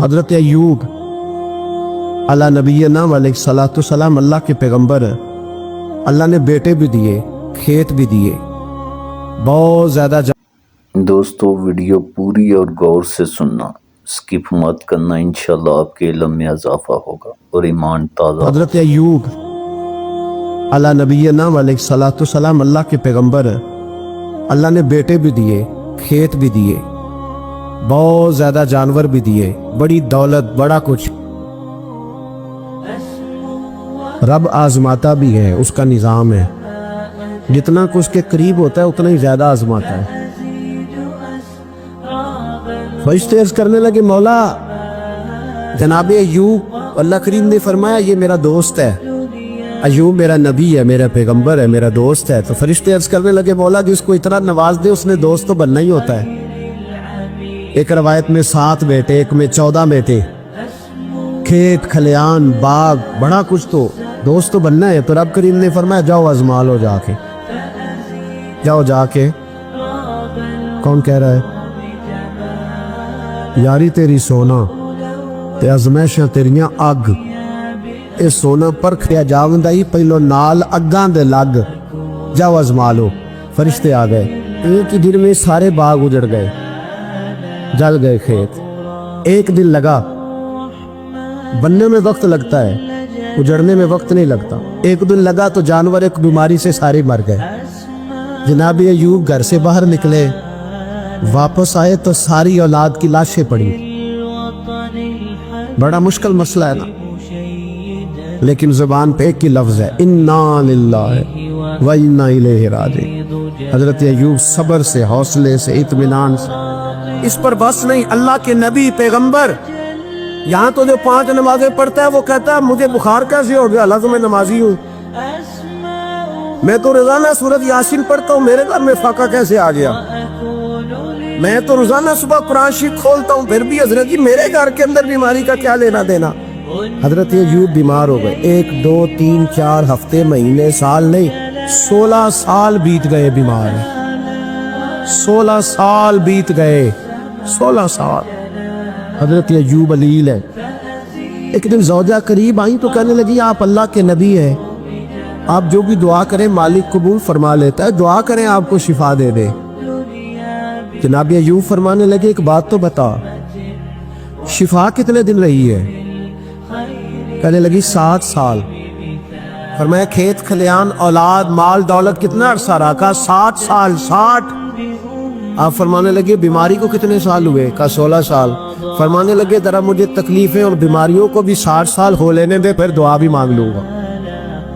حضرت ایوب علی نبینا علیہ اللہ کے پیغمبر، اللہ نے بیٹے بھی دیے، کھیت بھی دیے، بہت زیادہ دوستو ویڈیو پوری اور غور سے سننا، سکپ مت کرنا، انشاءاللہ آپ کے علم میں اضافہ ہوگا اور ایمان تازہ۔ حضرت ایوب علی نبینا علیہ اللہ کے پیغمبر، اللہ نے بیٹے بھی دیے، کھیت بھی دیے، بہت زیادہ جانور بھی دیے، بڑی دولت، بڑا کچھ۔ رب آزماتا بھی ہے، اس کا نظام ہے، جتنا کچھ کے قریب ہوتا ہے اتنا ہی زیادہ آزماتا ہے۔ فرشتے عرض کرنے لگے مولا جناب ایوب، اللہ کریم نے فرمایا یہ میرا دوست ہے، ایوب میرا نبی ہے، میرا پیغمبر ہے، میرا دوست ہے۔ تو فرشتے عرض کرنے لگے مولا جس کو اتنا نواز دے اس نے دوست تو بننا ہی ہوتا ہے۔ ایک روایت میں 7 بیٹے، ایک میں 14 بیٹے، کھیت کھلیان باغ، بڑا کچھ، تو دوست تو بننا ہے۔ تو رب کریم نے فرمایا جاؤ آزما لو، جا کے جاؤ، جا کے۔ کون کہہ رہا ہے؟ یاری تیری سونا تے ازمائشاں تیریاں اگ، اے سونا پرکھیا جاوندا ہی پہلو نال اگاں دے لگ، جاؤ آزما لو۔ فرشتے آ گئے، ایک ہی دن میں سارے باغ اجڑ گئے، جل گئے کھیت۔ ایک دن لگا، بننے میں وقت لگتا ہے، اجڑنے میں وقت نہیں لگتا۔ ایک دن لگا تو جانور ایک بیماری سے سارے مر گئے۔ جناب ایوب گھر سے باہر نکلے، واپس آئے تو ساری اولاد کی لاشیں پڑی۔ بڑا مشکل مسئلہ ہے نا، لیکن زبان پہ ایک ہی لفظ ہے، انا للہ و انا الیہ راجعون۔ حضرت ایوب صبر سے، حوصلے سے، اطمینان سے۔ اس پر بس نہیں، اللہ کے نبی پیغمبر، یہاں تو جو 5 نمازیں پڑھتا ہے وہ کہتا ہے مجھے بخار کیسے ہو گیا، اللہ تو میں نمازی ہوں، میں تو روزانہ سورۃ یاسین پڑھتا ہوں، میرے گھر میں فاقہ کیسے آ گیا، میں تو روزانہ صبح قرآن شریف کھولتا ہوں، پھر بھی حضرت جی میرے گھر کے اندر بیماری کا کیا لینا دینا۔ حضرت ایوب بیمار ہو گئے، 1 2 3 4 ہفتے، مہینے، سال نہیں، 16 سال بیت گئے بیمار ہیں، 16 سال بیت گئے، 16 سال۔ حضرت ایوب علیل ہے۔ ایک دن زوجہ قریب آئیں تو کہنے لگی آپ اللہ کے نبی ہیں، آپ جو بھی دعا کریں مالک قبول فرما لیتا ہے، دعا کریں آپ کو شفا دے دے۔ جناب ایوب فرمانے لگے ایک بات تو بتا، شفا کتنے دن رہی ہے؟ کہنے لگی 7 سال۔ فرمایا کھیت کھلیان، اولاد، مال دولت کتنا عرصہ رہا؟ کہا 7 سال، 60۔ آپ فرمانے لگے بیماری کو کتنے سال ہوئے؟ کہا 16 سال۔ فرمانے لگے ذرا مجھے تکلیفیں اور بیماریوں کو بھی 60 سال ہو لینے دے، پھر دعا بھی مانگ لوں گا۔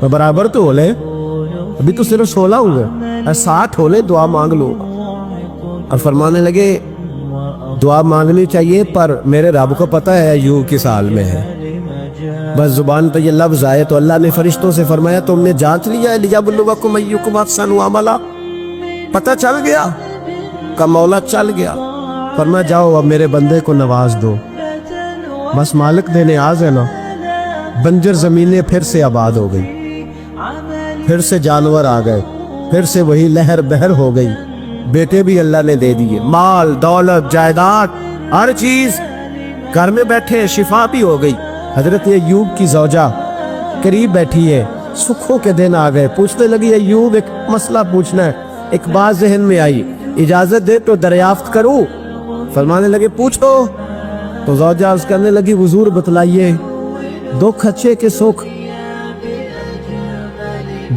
تو برابر تو ہو لے، ابھی تو صرف 16 ہوئے، 60 ہو لے، دعا مانگ لوں گا۔ اور فرمانے لگے دعا مانگنی چاہیے پر میرے رب کو پتہ ہے ایوب کس حال میں ہے، بس زبان پہ یہ لفظ آئے تو اللہ نے فرشتوں سے فرمایا تم نے جانچ لیا ہے لیبلوکم ایکم احسن عملا، پتہ چل گیا؟ کا مولا چل گیا۔ فرمایا جاؤ اب میرے بندے کو نواز دو، بس مالک دے نیاز ہے نا۔ بنجر زمینیں پھر سے آباد ہو گئی، پھر سے جانور آ گئے، پھر سے وہی لہر بہر ہو گئی، بیٹے بھی اللہ نے دے دیے، مال دولت جائیداد ہر چیز، گھر میں بیٹھے، شفا بھی ہو گئی۔ حضرت ایوب کی زوجہ قریب بیٹھی ہے، سکھوں کے دن آ گئے، پوچھنے لگی ایوب ایک مسئلہ پوچھنا ہے۔ ایک بات ذہن میں آئی، اجازت دے تو دریافت کروں؟ فرمانے لگے پوچھو۔ تو زوجہ عرض کرنے لگی حضور بتلائیے، دکھ اچھے کے سکھ،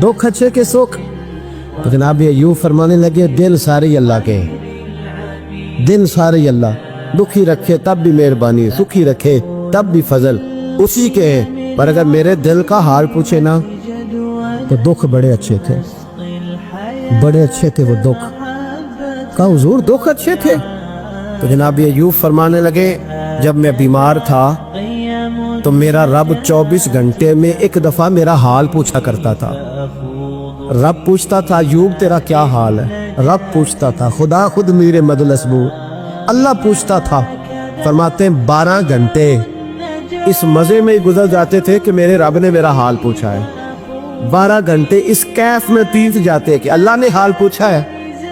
دکھ اچھے کے سکھ۔ تو جناب ایوب فرمانے لگے دن سارے اللہ کے، دن سارے اللہ، دکھی رکھے تب بھی مہربانی، سکھی رکھے تب بھی فضل اسی کے ہیں، پر اگر میرے دل کا حال پوچھے نا تو دکھ بڑے اچھے تھے، بڑے اچھے تھے وہ دکھ۔ کہا حضور دکھ اچھے تھے؟ تو جناب ایوب فرمانے لگے جب میں بیمار تھا تو میرا رب 24 گھنٹے میں ایک دفعہ میرا حال پوچھا کرتا تھا۔ رب پوچھتا تھا ایوب تیرا کیا حال ہے، رب پوچھتا تھا، خدا خود میرے مدلسبو اللہ پوچھتا تھا۔ فرماتے ہیں 12 گھنٹے اس مزے میں گزر جاتے تھے کہ میرے رب نے میرا حال پوچھا ہے، 12 گھنٹے اس کیف میں بیت جاتے کہ اللہ نے حال پوچھا ہے،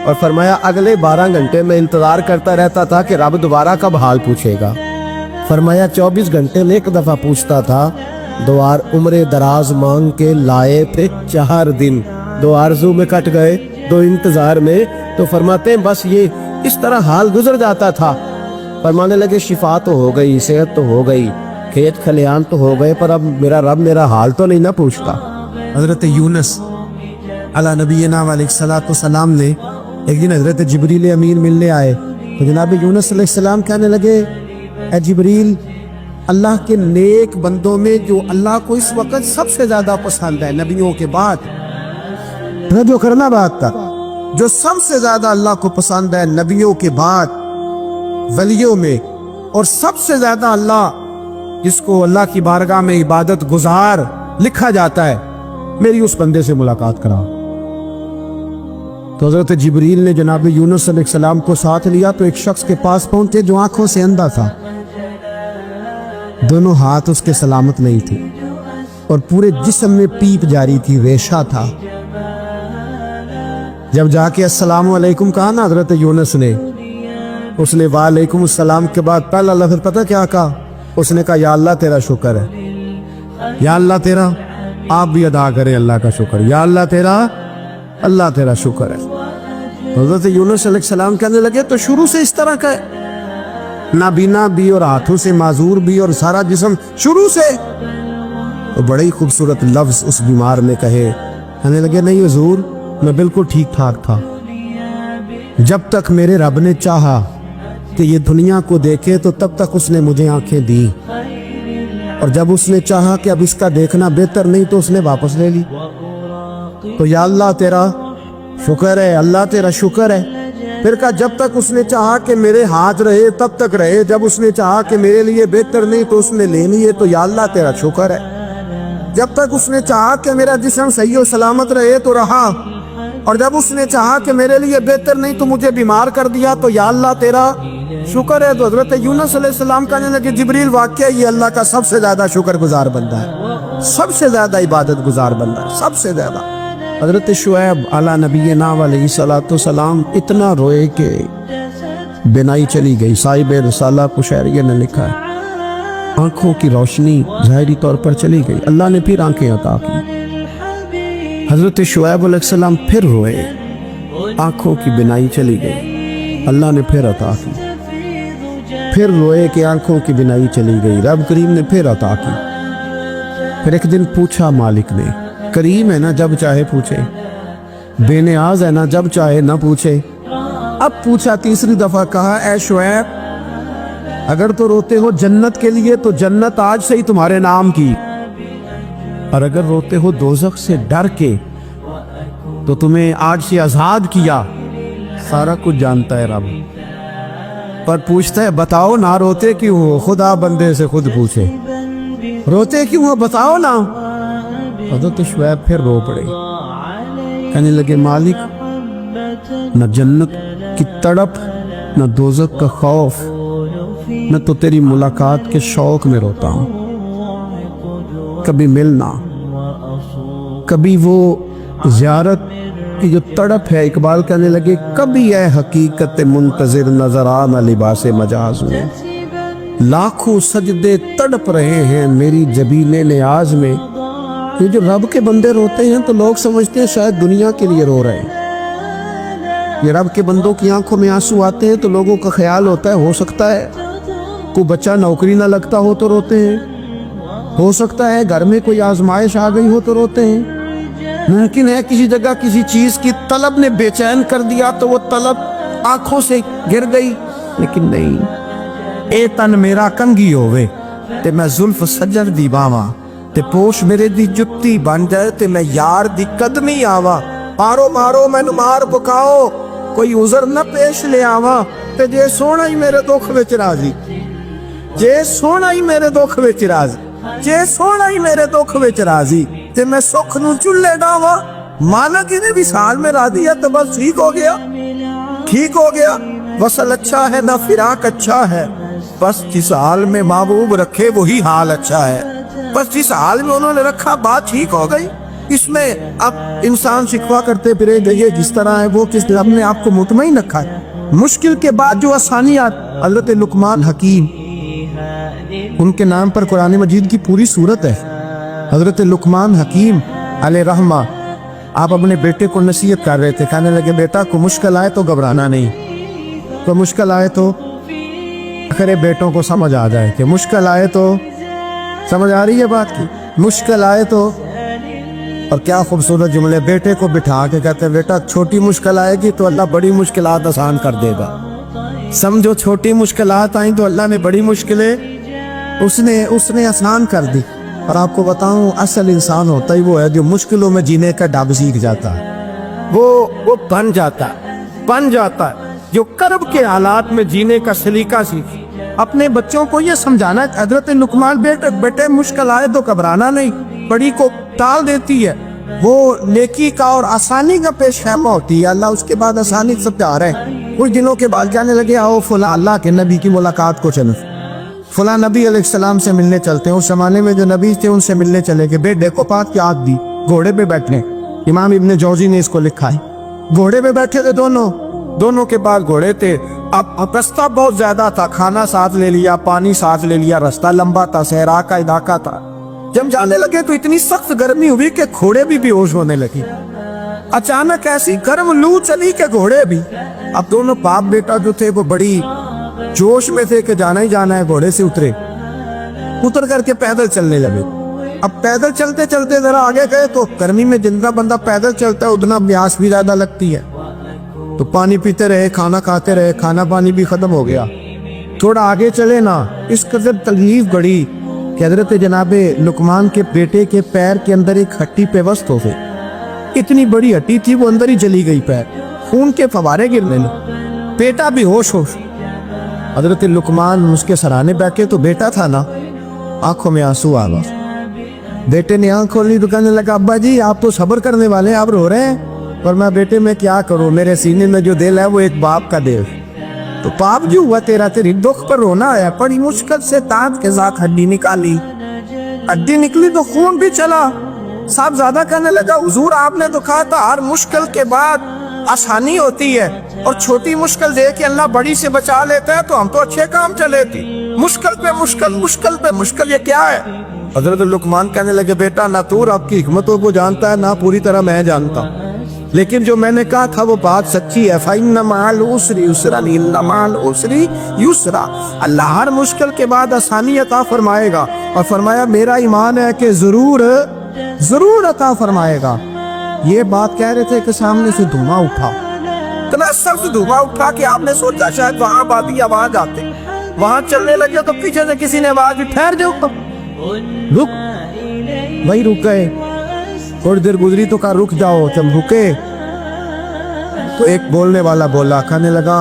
اور فرمایا اگلے 12 گھنٹے میں انتظار کرتا رہتا تھا کہ رب دوبارہ کب حال پوچھے گا۔ फरमाया 24 घंटे में एक दफा पूछता था, दो उम्र दराज मांग के लाए थे 4 दिन, 2 आरज़ू में कट गए, 2 इंतजार में। तो फरमाते हैं बस ये इस तरह हाल गुजर जाता था। फरमाने लगे शिफा तो हो गई, सेहत तो हो गई, खेत खलियान तो हो गए, पर अब मेरा रब मेरा हाल तो नहीं ना पूछता। हजरत यूनुस अला नबीना अलैहिस्सलातु सलाम ने एक दिन हजरत जिब्रील अमीन मिलने आए, तो जनाब यूनुस अलैहिस्सलाम कहने लगे, ए जिब्रील, अल्लाह के नेक बंदों में जो अल्लाह को इस वक्त सबसे ज्यादा पसंद है नबियों के बाद, जो करना बात था, जो सबसे ज्यादा अल्लाह को पसंद है नबियों के बाद वलियों में, और सबसे ज्यादा अल्लाह जिसको अल्लाह की बारगाह में इबादत गुजार लिखा जाता है, मेरी उस बंदे से मुलाकात कराओ। तो हजरत जिब्रील ने जनाब यूनुस अलैहिस्सलाम को साथ लिया, तो एक शख्स के पास पहुंचे जो आंखों से अंधा था, दोनों हाथ उसके सलामत नहीं थे और पूरे जिस्म में पीप जारी थी, रेशा था। जब जाके अस्सलाम वालेकुम कहा ना हजरत यूनुस ने, उसने वालेकुम अस्सलाम के बाद पहला लफ्ज़ पता क्या कहा? उसने कहा या अल्लाह तेरा शुक्र है, या अल्लाह तेरा, आप भी अदा करें अल्लाह का शुक्र, या अल्लाह तेरा शुक्र है। हज़रत यूनुस अलैहिस्सलाम कहने लगे तो शुरू से इस तरह का है, नाबीना भी और हाथों से माजूर भी और सारा जिस्म शुरू से। तो बड़े ही खूबसूरत लफ्ज उस बीमार ने कहे, कहने लगे नहीं हुजूर, मैं बिल्कुल ठीक ठाक था, जब तक मेरे रब ने चाहा कि ये दुनिया को देखे तो तब तक उसने मुझे आंखें दी, और जब उसने चाहा कि अब इसका देखना बेहतर नहीं तो उसने वापस ले ली। तो या अल्लाह तेरा शुक्र है, अल्लाह तेरा शुक्र है। फिर कहा जब तक उसने चाहा कि मेरे हाथ रहे तब तक रहे, जब उसने चाहा कि मेरे लिए बेहतर नहीं तो उसने ले लिए, तो या अल्लाह तेरा शुक्र है। जब तक उसने चाहा कि मेरा जिस्म सही और सलामत रहे तो रहा, और जब उसने चाहा कि मेरे लिए बेहतर नहीं तो मुझे बीमार कर दिया, तो या अल्लाह तेरा शुक्र है। तो हजरत यूनुस अलैहिस्सलाम कहने लगे जिब्रील वाकई ये अल्लाह का सबसे ज्यादा शुक्रगुजार बंदा है, सबसे ज्यादा इबादत गुजार बंदा है, सबसे ज्यादा। हजरत शुएब अला नबीना अलैहिस्सलातु सलाम इतना रोए कि बिनाई चली गई। साहिब रिसाला कुशैरिया ने लिखा है, आंखों की रोशनी ज़ाहिरी तौर पर चली गई, अल्लाह ने फिर आंखें अता की। हजरत शुएब अलैहिस्सलाम फिर रोए, आंखों की बिनाई चली गई, अल्लाह ने फिर अता की। फिर रोए कि आंखों की बिनाई चली गई, रब करीम ने फिर अता की। फिर एक दिन पूछा मालिक ने, करीम है ना जब चाहे पूछे, बेनियाज है ना जब चाहे ना पूछे। अब पूछा तीसरी दफा, कहा ऐ शुएब, अगर तो रोते हो जन्नत के लिए तो जन्नत आज से ही तुम्हारे नाम की, और अगर रोते हो दोज़ख से डर के तो तुम्हें आज से आजाद किया। सारा कुछ जानता है रब, पर पूछता है बताओ ना रोते क्यों हो? खुदा बंदे से खुद पूछे रोते क्यों हो, बताओ ना। हज़रत शुएब फिर रो पड़े, कहने लगे मालिक, न जन्नत की तड़प, न दोज़ख का खौफ, न तो तेरी मुलाकात के शौक में रोता हूँ। कभी मिलना, कभी वो ज़ियारत की जो तड़प है। इकबाल कहने लगे कभी है हकीकत मुंतज़िर नजर आना लिबासे मजाज में, लाखों सजदे तड़प रहे हैं मेरी जबीने नियाज में। ये जो रब के बंदे रोते हैं तो लोग समझते हैं शायद दुनिया के लिए रो रहे हैं। ये रब के बंदों की आंखों में आंसू आते हैं तो लोगों का ख्याल होता है हो सकता है कोई बच्चा नौकरी ना लगता हो तो रोते हैं, हो सकता है घर में कोई आजमाइश आ गई हो तो रोते हैं, मुमकिन है किसी जगह किसी चीज की तलब ने बेचैन कर दिया तो वो तलब आंखों से गिर गई। लेकिन नहीं, ए तन मेरा कंगी होवे ते मैं जुल्फ सजर दी बावा, ते पोश मेरे दी जुत्ती बन जाए ते मैं यार दी कदमी आवा। मारो मारो मैनू मार पकाओ, कोई उजर न पेश ले आवा, ते जे सोना ही मेरे दुख विच राजी, जे सोना ही मेरे दुख विच राजी, जे सोना ही मेरे दुख विच राजी, ते मैं सुख नू चुल्ले डावा। मालिक ने विसाल में राजी है तो बस ठीक हो गया, ठीक हो गया। वसल अच्छा है ना फिराक अच्छा है, बस जिस हाल में महबूब रखे वही हाल अच्छा है। बस जिस हाल में उन्होंने रखा बात ठीक हो गई। इसमें अब इंसान शिकवा करते फिरे गए जिस तरह है वो किस रब ने आपको मुतमईन रखा है। मुश्किल के बाद जो आसानियात हज़रत लुकमान हकीम उनके नाम पर कुरान मजीद की पूरी सूरत है। हजरत लुकमान हकीम अलैहिर्रहमा आप अपने बेटे को नसीहत कर रहे थे, कहने लगे बेटा को मुश्किल आए तो घबराना नहीं, तो मुश्किल आए तो अरे बेटों को समझ आ जाए कि मुश्किल आए तो, समझ आ रही है बात की, मुश्किल आए तो। और क्या खूबसूरत जुमले, बेटे को बिठा के कहते हैं बेटा छोटी मुश्किल आएगी तो अल्लाह बड़ी मुश्किलात आसान कर देगा। समझो छोटी मुश्किलात आई तो अल्लाह ने बड़ी मुश्किलें उसने आसान कर दी। और आपको बताऊं असल इंसान होता ही वो है जो मुश्किलों में जीने का ढंग सीख जाता है, वो बन जाता है, जो कर्ब के हालात में जीने का सलीका सीखे। अपने बच्चों को ये समझाना, हजरत लुकमान बेटे मुश्किल आए तो घबराना नहीं, बड़ी को टाल देती है, वो नेकी का और आसानी का पेश खैमा होती है। अल्लाह उसके बाद आसानी सब जा रहे हैं। कुछ दिनों के बाद कहने लगे आओ फला अल्लाह के नबी की मुलाकात को चलो, फला नबी अलैहिस्सलाम से मिलने चलते हैं। उस जमाने में जो नबी थे उनसे मिलने चले गए। बेटे को पात की आद दी, घोड़े पे बैठने, इमाम इब्न जौजी ने इसको लिखा है। घोड़े पे बैठे थे दोनों के पास घोड़े थे। अब रास्ता बहुत ज्यादा था, खाना साथ ले लिया, पानी साथ ले लिया, रास्ता लंबा था, सहरा का इलाका था। जब जाने लगे तो इतनी सख्त गर्मी हुई कि घोड़े भी बेहोश होने लगी। अचानक ऐसी गर्म लू चली कि घोड़े भी। अब दोनों बाप बेटा जो थे वो बड़ी जोश में थे कि जाना ही जाना है। घोड़े से उतर करके पैदल चलने लगे। अब पैदल चलते चलते जरा आगे गए तो गर्मी में जितना बंदा पैदल चलता है उतना प्यास भी ज्यादा लगती है। तो पानी पीते रहे, खाना खाते रहे, खाना पानी भी खत्म हो गया। थोड़ा आगे चले ना, इस कदर तकलीफ बढ़ी कि हजरत जनाबे लुकमान के बेटे के पैर के अंदर एक हड्डी पेवस्त हो गई। इतनी बड़ी हड्डी थी वो अंदर ही चली गई, पैर खून के फवारे गिरने लगे, बेटा भी होश। हजरत लुकमान उसके सराहने बैठे तो बेटा था ना, आंखों में आंसू आ गए। बेटे ने आंख खोली तो कहने लगा अब्बा जी आप तो सब्र करने वाले हैं, आप रो रहे हैं। और मैं बेटे में क्या करूं, मेरे सीने में जो दिल है वो एक बाप का दिल, तो पाप जो हुआ तेरी दुख पर रोना आया। बड़ी मुश्किल से दांत के साथ हड्डी निकाली, हड्डी निकली तो खून भी चला। साहब ज्यादा कहने लगा हुजूर आपने तो कहा था हर मुश्किल के बाद आसानी होती है, और छोटी मुश्किल दे के अल्लाह बड़ी से बचा लेता है, तो हम तो अच्छे काम चले थे, मुश्किल पे मुश्किल ये क्या है। हजरत लुकमान कहने लगे बेटा ना तू आपकी हिकमतों को जानता है ना पूरी तरह मैं जानता, लेकिन जो मैंने कहा था वो बात सच्ची है। फ़इन्न मअल उसरि युसरा, इन्न मअल उसरि युसरा। अल्लाह हर मुश्किल के बाद आसानी अता फरमाएगा, और फरमाया मेरा ईमान है कि जरूर अता फरमाएगा। ये बात कह रहे थे कि सामने से धुआं उठा, इतना सख्त धुआं उठा कि आपने सोचा शायद वहां आबादी आवाज आते। वहां चलने लगे तो पीछे से किसी ने आवाज दी ठहर जाओ, रुक। वही रुक गए। थोड़ी देर गुजरी तो कहा रुक जाओ। जब रुके तो एक बोलने वाला बोला, कहने लगा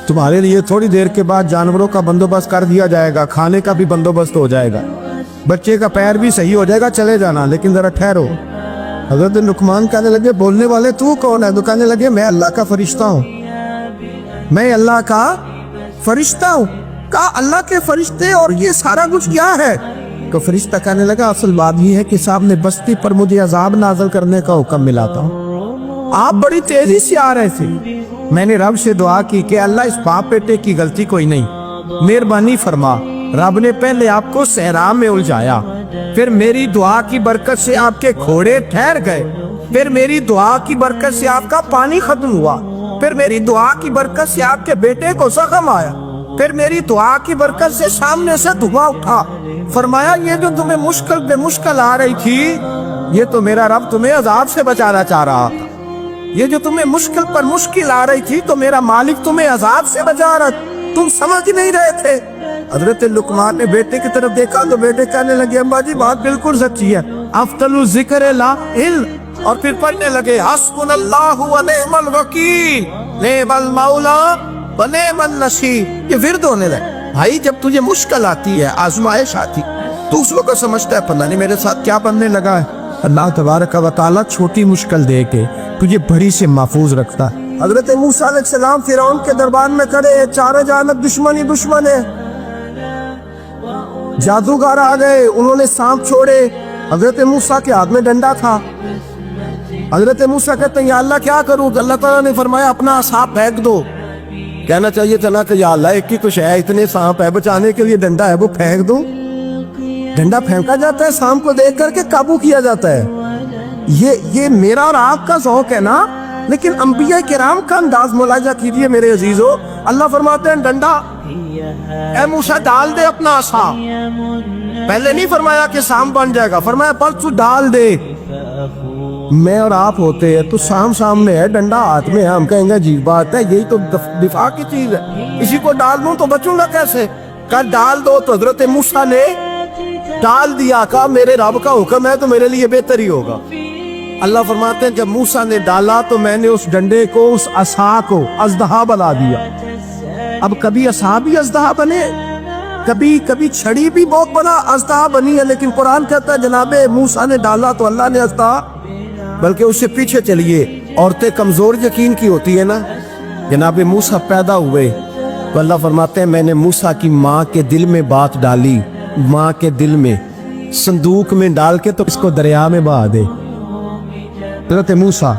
तुम्हारे लिए थोड़ी देर के बाद जानवरों का बंदोबस्त कर दिया जाएगा, खाने का भी बंदोबस्त हो जाएगा, बच्चे का पैर भी सही हो जाएगा, चले जाना, लेकिन जरा ठहरो। हजरत लुकमान कहने लगे बोलने वाले तू कौन है? तो कहने लगे मैं अल्लाह का फरिश्ता हूँ, मैं अल्लाह का फरिश्ता हूँ। कहा अल्लाह के फरिश्ते और ये सारा कुछ क्या है? तो फरिश्ता कहने लगा असल बात ये है कि साहब ने बस्ती पर मुझे अजाब नाज़िल करने का हुक्म मिला था, आप बड़ी तेजी से आ रहे थे, मैंने रब से दुआ की कि अल्लाह इस बाप बेटे की गलती कोई नहीं, मेहरबानी फरमा। रब ने पहले आपको सहरा में उलझाया, फिर मेरी दुआ की बरकत से आपके घोड़े ठहर गए, फिर मेरी दुआ की बरकत से आपका पानी खत्म हुआ, फिर मेरी दुआ की बरकत से आपके बेटे को जख्म आया, फिर मेरी दुआ की बरकत से सामने से धुआं उठा। फरमाया ये जो तुम्हें मुश्किल पे मुश्किल आ रही थी, ये तो मेरा रब तुम्हें अजाब से बचाना चाह रहा था। ये जो तुम्हें मुश्किल पर मुश्किल आ रही थी तो मेरा मालिक तुम्हें अजाब से बचा रहा, तुम समझ नहीं रहे थे। हजरत लुकमान ने बेटे की तरफ देखा तो बेटे कहने लगे अम्मा जी बात बिल्कुल सच्ची है, अफ्तलु ज़िक्र ला इल्म। और फिर पढ़ने लगे हस्बुनल्लाहु व निअमल वकील, निअमल मौला व निअमन नसीर। ये विर्द होने लगे। भाई जब तुझे मुश्किल आती है, आजमाइश आती, तो उस वक्त समझता है पता नहीं मेरे साथ क्या बनने लगा है। अल्लाह तबारक व तआला छोटी मुश्किल दे के तुझे बड़ी से महफूज रखता है। हजरत मूसा अलैहिस्सलाम फिरौन के दरबार में खड़े, चारों जानब दुश्मन ही दुश्मन है। जादूगर आ गए, उन्होंने सांप छोड़े, हजरत मूसा के हाथ में डंडा था। हजरत मूसा कहते हैं या अल्लाह क्या करूं? अल्लाह ताला ने फरमाया अपना सांप फेंक दो। کہنا چاہیے تھا نا کہ یا اللہ ایک ہی کچھ ہے، اتنے سانپ ہے، بچانے کے لیے ڈنڈا ہے وہ پھینک دو. ڈنڈا پھینکا جاتا ہے، سانپ کو دیکھ کر کے قابو کیا جاتا ہے. یہ میرا اور آپ کا ذوق ہے نا، لیکن انبیاء کرام کا انداز ملاحظہ کیجیے میرے عزیزو. اللہ فرماتے ہیں ڈنڈا اے موسیٰ ڈال دے اپنا عصا. پہلے نہیں فرمایا کہ سانپ بن جائے گا، فرمایا بس تو ڈال دے. میں اور آپ ہوتے ہیں تو سامنے ہے، ڈنڈا ہاتھ میں ہے، ہم کہیں گے عجیب بات ہے، یہی تو دفاع کی چیز ہے، اسی کو ڈال دوں تو بچوں گا کیسے؟ کہا ڈال دو. تو حضرت موسیٰ نے ڈال دیا، کہا میرے رب کا حکم ہے تو میرے لیے بہتر ہی ہوگا. اللہ فرماتے ہیں جب موسیٰ نے ڈالا تو میں نے اس ڈنڈے کو، اس عصا کو اژدہا بنا دیا. اب کبھی عصا بھی اژدہا بنے، کبھی چھڑی بھی بہت بڑا اژدہا بنی ہے، لیکن قرآن کہتا ہے جناب موسیٰ نے ڈالا تو اللہ نے اژدہا. بلکہ اس سے پیچھے چلیے، عورتیں کمزور یقین کی ہوتی ہے نا. جناب موسیٰ پیدا ہوئے تو اللہ فرماتے ہیں میں نے موسیٰ کی ماں کے دل میں بات ڈالی، ماں کے دل میں صندوق میں ڈال کے تو اس کو دریا میں بہا دے. حضرت موسیٰ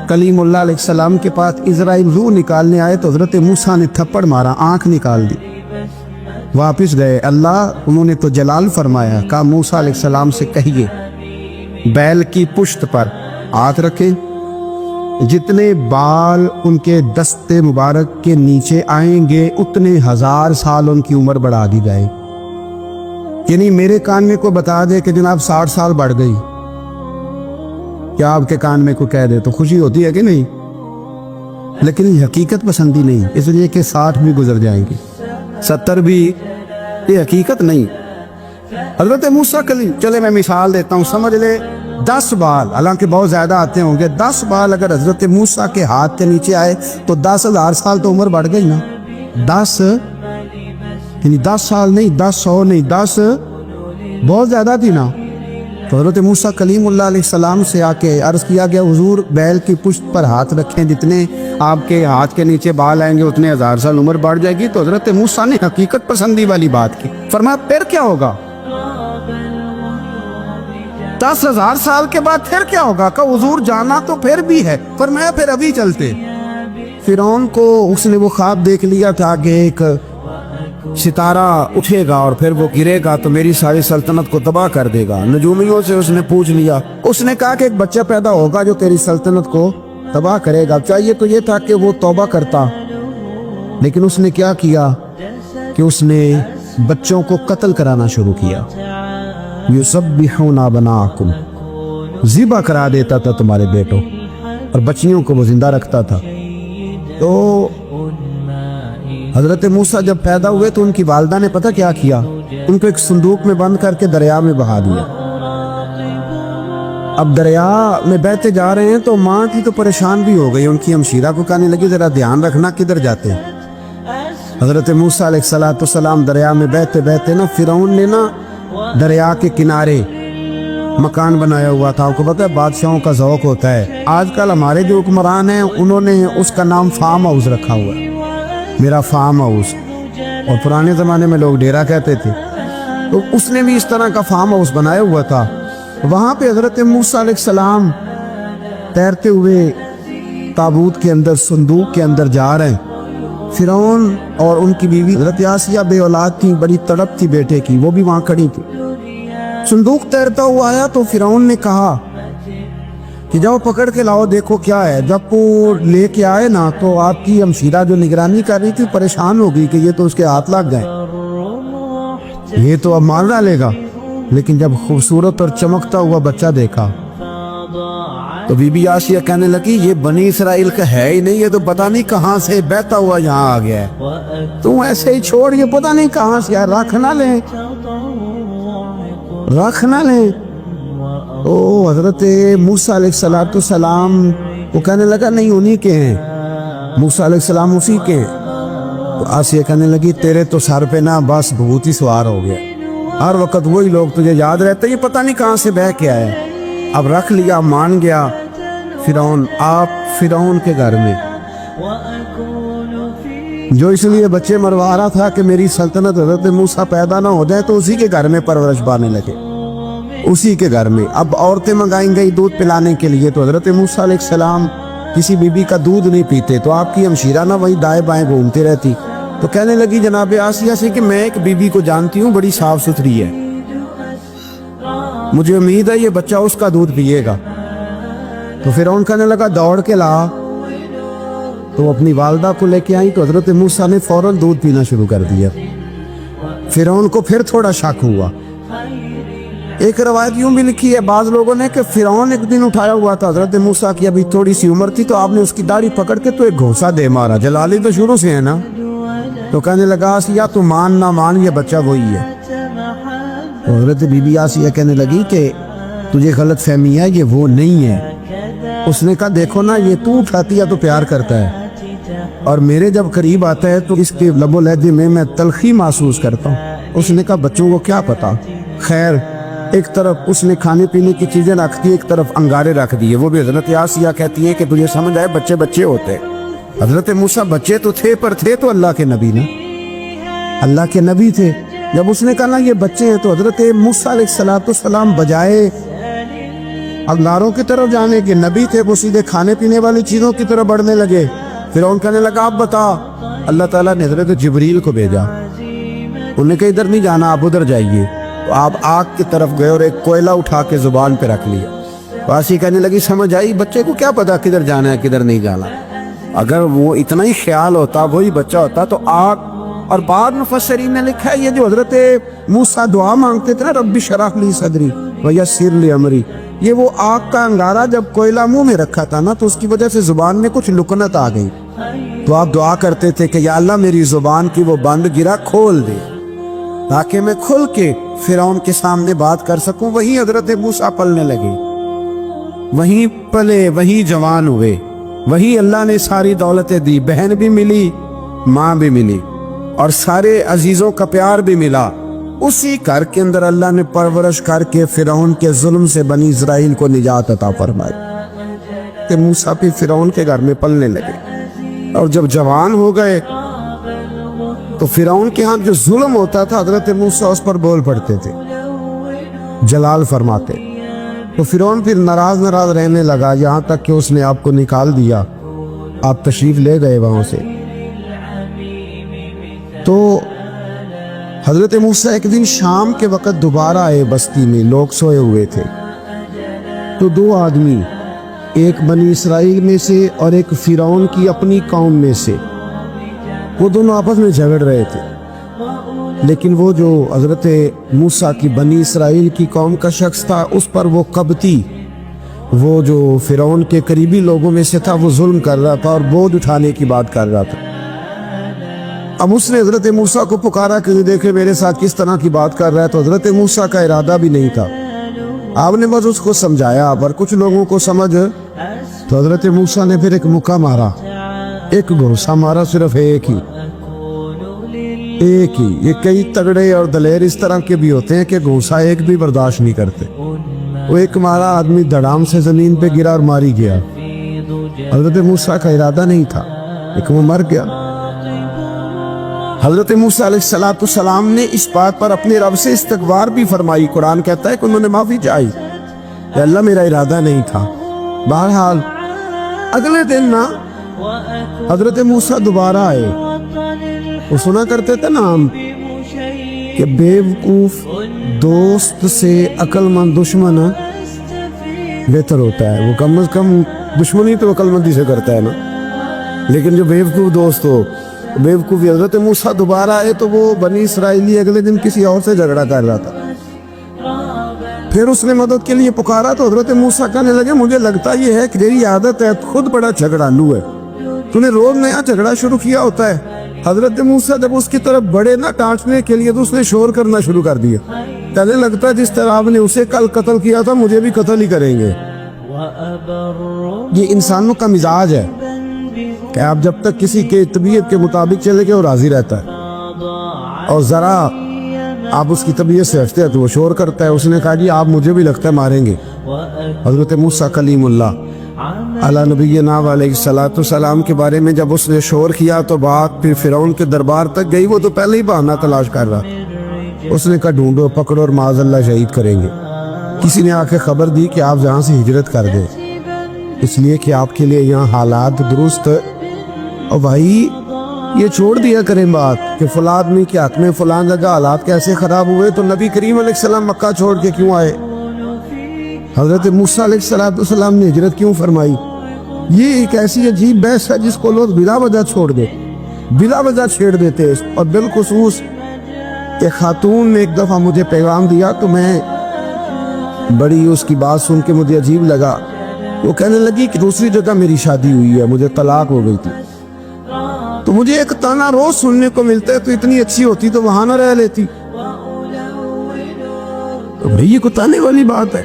کلیم اللہ علیہ السلام کے پاس اسرائیل روح نکالنے آئے تو حضرت موسیٰ نے تھپڑ مارا، آنکھ نکال دی. واپس گئے، انہوں نے تو جلال فرمایا، کہا موسیٰ علیہ السلام سے کہیے بیل کی پشت پر ہاتھ رکھیں، جتنے بال ان کے دستے مبارک کے نیچے آئیں گے اتنے 1000 سال ان کی عمر بڑھا دی جائے. یعنی میرے کان میں کوئی بتا دے کہ جناب 60 سال بڑھ گئی، کیا آپ کے کان میں کوئی کہہ دے تو خوشی ہوتی ہے کہ نہیں؟ لیکن یہ حقیقت پسندی نہیں، اس لیے کہ 60 بھی گزر جائیں گے، 70 بھی، یہ حقیقت نہیں. حضرت موسیٰ کلیم، چلے میں مثال دیتا ہوں، سمجھ لے 10 بال، حالانکہ بہت زیادہ آتے ہوں گے، 10 بال اگر حضرت موسیٰ کے ہاتھ کے نیچے آئے تو 10,000 سال تو عمر بڑھ گئی نا. 10 یعنی 10 سال نہیں، 10 نہیں، 10 بہت زیادہ تھی نا. تو حضرت موسیٰ کلیم اللہ علیہ السلام سے آ کے عرض کیا گیا حضور بیل کی پشت پر ہاتھ رکھیں، جتنے آپ کے ہاتھ کے نیچے بال آئیں گے اتنے 1000 سال عمر بڑھ جائے گی. تو حضرت موسیٰ نے حقیقت پسندی والی بات کی، فرمایا پھر کیا ہوگا؟ 10,000 سال کے بعد پھر کیا ہوگا؟ کہ حضور جانا تو پھر بھی ہے. فرمایا پھر ابھی چلتے. فرعون کو اس نے وہ خواب دیکھ لیا تھا کہ ایک ستارہ اٹھے گا اور پھر وہ گرے گا تو میری ساری سلطنت کو تباہ کر دے گا. نجومیوں سے اس نے پوچھ لیا، اس نے کہا کہ ایک بچہ پیدا ہوگا جو تیری سلطنت کو تباہ کرے گا. چاہیے تو یہ تھا کہ وہ توبہ کرتا، لیکن اس نے کیا کیا کہ اس نے بچوں کو قتل کرانا شروع کیا. یُسَبِّحُونَ أَبْنَاءَکُمْ، ذبح کرا دیتا تھا تمہارے بیٹوں، اور بچیوں کو وہ زندہ رکھتا تھا. تو حضرت موسیٰ جب پیدا ہوئے تو ان کی والدہ نے پتہ کیا کیا، ان کو ایک صندوق میں بند کر کے دریا میں بہا دیا. اب دریا میں بہتے جا رہے ہیں تو ماں کی تو پریشان بھی ہو گئی، ان کی ہمشیرہ کو کہنے لگی ذرا دھیان رکھنا کدھر جاتے ہیں. حضرت موسیٰ علیہ السلام دریا میں بہتے بہتے نا فرعون نے نا دریا کے کنارے مکان بنایا ہوا تھا. آپ کو پتہ ہے بادشاہوں کا ذوق ہوتا ہے، آج کل ہمارے جو حکمران ہیں انہوں نے اس کا نام فارم ہاؤس رکھا ہوا ہے، میرا فارم ہاؤس، اور پرانے زمانے میں لوگ ڈیرا کہتے تھے. تو اس نے بھی اس طرح کا فارم ہاؤس بنایا ہوا تھا. وہاں پہ حضرت موسیٰ علیہ السلام تیرتے ہوئے تابوت کے اندر، صندوق کے اندر جا رہے ہیں. فرعون اور ان کی بیوی حضرت آسیہ بے اولاد تھی، بڑی تڑپ تھی بیٹے کی، وہ بھی وہاں کھڑی تھی. صندوق تیرتا ہوا آیا تو فرعون نے کہا کہ جاؤ پکڑ کے لاؤ دیکھو کیا ہے. جب وہ لے کے آئے نا تو آپ کی ہمشیرہ جو نگرانی کر رہی تھی پریشان ہو گئی کہ یہ تو اس کے ہاتھ لگ گئے، یہ تو اب مار ڈالے گا. لیکن جب خوبصورت اور چمکتا ہوا بچہ دیکھا تو بی بی آسیہ کہنے لگی یہ بنی اسرائیل کا ہے ہی نہیں، یہ تو پتہ نہیں کہاں سے بہتا ہوا یہاں آ گیا ہے، تو ایسے ہی چھوڑ، یہ پتہ نہیں کہاں سے، رکھ نہ لیں، رکھ نہ لیں. تو حضرت موسیٰ علیہ السلام وہ کہنے لگا نہیں انہی کے ہیں، موسیٰ علیہ السلام اسی کے ہیں. تو آسیہ کہنے لگی تیرے تو سر پہ نا بس بھوت ہی سوار ہو گیا، ہر وقت وہی لوگ تجھے یاد رہتے، یہ پتہ نہیں کہاں سے بہ کے آئے. اب رکھ لیا، مان گیا فرعون. آپ فرعون کے گھر میں جو اس لیے بچے مروا رہا تھا کہ میری سلطنت حضرت موسیٰ پیدا نہ ہو جائے، تو اسی کے گھر میں پرورش پانے لگے، اسی کے گھر میں. اب عورتیں منگائیں گئی دودھ پلانے کے لیے، تو حضرت موسیٰ علیہ السلام किसी बीबी का दूध नहीं पीते, तो आपकी हमशीरा ना वही दाएं बाएं घूमती रहती। तो कहने लगी जनाब आसिया से कि मैं एक बीबी को जानती हूँ, बड़ी साफ सुथरी है, मुझे उम्मीद है ये बच्चा उसका दूध पिएगा। तो फिरौन कहने लगा दौड़ के ला। तो अपनी वालदा को लेके आई तो हजरत मूसा ने फौरन दूध पीना शुरू कर दिया। फिरौन को फिर थोड़ा शक हुआ। एक रवायत यूं भी लिखी है बाज लोगों ने कि फिरौन एक दिन उठाया हुआ था हजरत मूसा की, अभी थोड़ी सी उम्र थी, तो आपने उसकी दाढ़ी पकड़ के तो एक घोंसा दे मारा। जलाली तो शुरू से है ना। तो कहने लगा आसिया तू मान ना मान, ये बच्चा वही है। तो हजरत बीबी आसिया कहने लगी कि तुझे गलत फहमी है, ये वो नहीं है। उसने कहा देखो ना, ये तू उठाती है तो प्यार करता है, और मेरे जब करीब आता है तो इसके लबो लहजे में मैं तलखी महसूस करता हूँ। उसने कहा बच्चों को क्या पता। खैर एक तरफ उसने खाने पीने की चीजें रख दी, एक तरफ अंगारे रख दिए। वो भी हजरत आसिया कहती है कि तुझे समझ आए बच्चे बच्चे होते। हजरत मूसा बच्चे तो थे, पर थे तो अल्लाह के नबी ना, अल्लाह के नबी थे। जब उसने कहा ना ये बच्चे हैं, तो हजरत मूसा अलैहिस्सलाम बजाए अंगारों की तरफ जाने के, नबी थे, वो सीधे खाने पीने वाली चीजों की तरफ बढ़ने लगे। फिर उन कहने लगा आप बता। अल्लाह ताला ने हजरत जिब्रील को भेजा। उन्हें कहा इधर नहीं जाना, आप उधर जाइए। तो आप आग की तरफ गए और एक कोयला उठा के जुबान पे रख लिया। वासी कहने लगी समझ आई, बच्चे को क्या पता किधर जाना है किधर नहीं जाना। अगर वो इतना ही ख्याल होता, वही बच्चा होता तो आग। और बाद मुफस्सिरीन ने लिखा है ये जो हजरत मूसा दुआ मांगते थे ना, रब्बी शरह ली सदरी व यस्सिर ली अमरी, ये वो आग का अंगारा जब कोयला मुंह में रखा था ना, तो उसकी वजह से जुबान में कुछ लुकनत आ गई। तो आप दुआ करते थे कि या अल्लाह मेरी जुबान की वो बंद गिरा खोल दे, ताकि मैं खुल के फिरौन के सामने बात कर सकूं। वही हजरत मूसा पलने लगे, वहीं पले, वहीं जवान हुए, वही अल्लाह ने सारी दौलतें दी, बहन भी मिली, माँ भी मिली, और सारे अजीजों का प्यार भी मिला। उसी घर के अंदर अल्लाह ने परवरिश करके फिरौन के जुल्म से बनी इस्राइल को निजात अता फरमाई। कि मूसा भी फिरौन के घर में पलने लगे, और जब जवान हो गए तो फिरौन के यहाँ जो जुल्म होता था हजरत मूसा उस पर बोल पड़ते थे, जलाल फरमाते। तो फिरौन फिर नाराज रहने लगा, यहाँ तक कि उसने आपको निकाल दिया, आप तशरीफ ले गए वहां से। तो हजरत मूसा एक दिन शाम के वक़्त दोबारा आए बस्ती में, लोग सोए हुए थे। तो दो आदमी, एक बनी इसराइल में से और एक फिरौन की अपनी कौम में से, वो दोनों आपस में झगड़ रहे थे। लेकिन वो जो हजरत मूसा की बनी इसराइल की कौम का शख्स था, उस पर वो कबती, वो जो फिरौन के करीबी लोगों में से था, वो जुल्म कर रहा था और बोझ उठाने की बात कर रहा था। अब उसने हजरत मूसा को पुकारा कि देखे मेरे साथ किस तरह की बात कर रहा है। तो हजरत मूसा का इरादा भी नहीं था, आपने बस उसको समझाया, पर कुछ लोगों को समझ। तो हजरत मूसा ने फिर एक मुक्का मारा, एक घोंसा मारा, सिर्फ एक ही। ये कई तगड़े और दलेर इस तरह के भी होते हैं कि घोंसा एक भी बर्दाश्त नहीं करते। वो एक मारा, आदमी धड़ाम से जमीन पे गिरा और मारी गया। हजरत मूसा का इरादा नहीं था, लेकिन वो मर गया। हजरत मूसा अलैहिस्सलाम ने इस बात पर अपने रब से इस्तगफार भी फरमाई। कुरान कहता है कि उन्होंने माफी चाही, अल्लाह मेरा इरादा नहीं था। बहरहाल अगले दिन ना हजरत मूसा दोबारा आए। वो सुना करते थे ना हम कि बेवकूफ दोस्त से अक्लमंद दुश्मन बेहतर होता है। वो कम से कम दुश्मनी तो अक्लमंदी से करता है ना, लेकिन जो बेवकूफ दोस्त हो बेवकूफ़ी। हजरत मूसा दोबारा आए तो वो बनी इसराइली अगले दिन किसी और से झगड़ा कर रहा था। फिर उसने मदद के लिए पुकारा तो हजरत मूसा कहने लगे मुझे लगता ये है कि तेरी आदत है, खुद बड़ा झगड़ालू है, तूने रोज नया झगड़ा शुरू किया होता है। हजरत मूसा जब उसकी तरफ बढ़े ना डांटने के लिए, तो उसने शोर करना शुरू कर दिया। कहने लगता है जिस तरह आपने उसे कल कत्ल किया था, मुझे भी कत्ल ही करेंगे। ये इंसानों का मिजाज है कि आप जब तक किसी के तबीयत के मुताबिक चले गए वो राजी रहता है, और जरा आप उसकी तबीयत से हटते हैं तो वो शोर करता है। उसने कहा जी आप मुझे भी लगता है मारेंगे। हजरत मूसा कलीमुल्लाह अला नबीना अलैहिस्सलाम के बारे में जब उसने शोर किया तो बात फिर फिरौन के दरबार तक गई। वो तो पहले ही बहाना तलाश कर रहा। उसने कहा ढूंढो, पकड़ो और माज़अल्लाह शहीद करेंगे। किसी ने आके खबर दी कि आप जहाँ से हिजरत कर दें। اس لیے کہ آپ کے لیے یہاں حالات درست ہے۔ اور بھائی یہ چھوڑ دیا کریں بات کہ فلاں آدمی کے حق میں فلاں جگہ حالات کیسے خراب ہوئے، تو نبی کریم علیہ السلام مکہ چھوڑ کے کیوں آئے؟ حضرت موسیٰ علیہ السلام نے ہجرت کیوں فرمائی؟ یہ ایک ایسی عجیب بحث ہے جس کو لوگ بلا وجہ چھوڑ دے، بلا وجہ چھیڑ دیتے۔ اور بالخصوص ایک خاتون نے ایک دفعہ مجھے پیغام دیا تو میں بڑی اس کی بات سن کے مجھے عجیب لگا۔ وہ کہنے لگی کہ دوسری جگہ میری شادی ہوئی ہے، مجھے طلاق ہو گئی تھی، تو مجھے ایک تانا روز سننے کو ملتا ہے تو اتنی اچھی ہوتی تو وہاں نہ رہ لیتی۔ تو بھئی یہ کوئی تانے والی بات ہے؟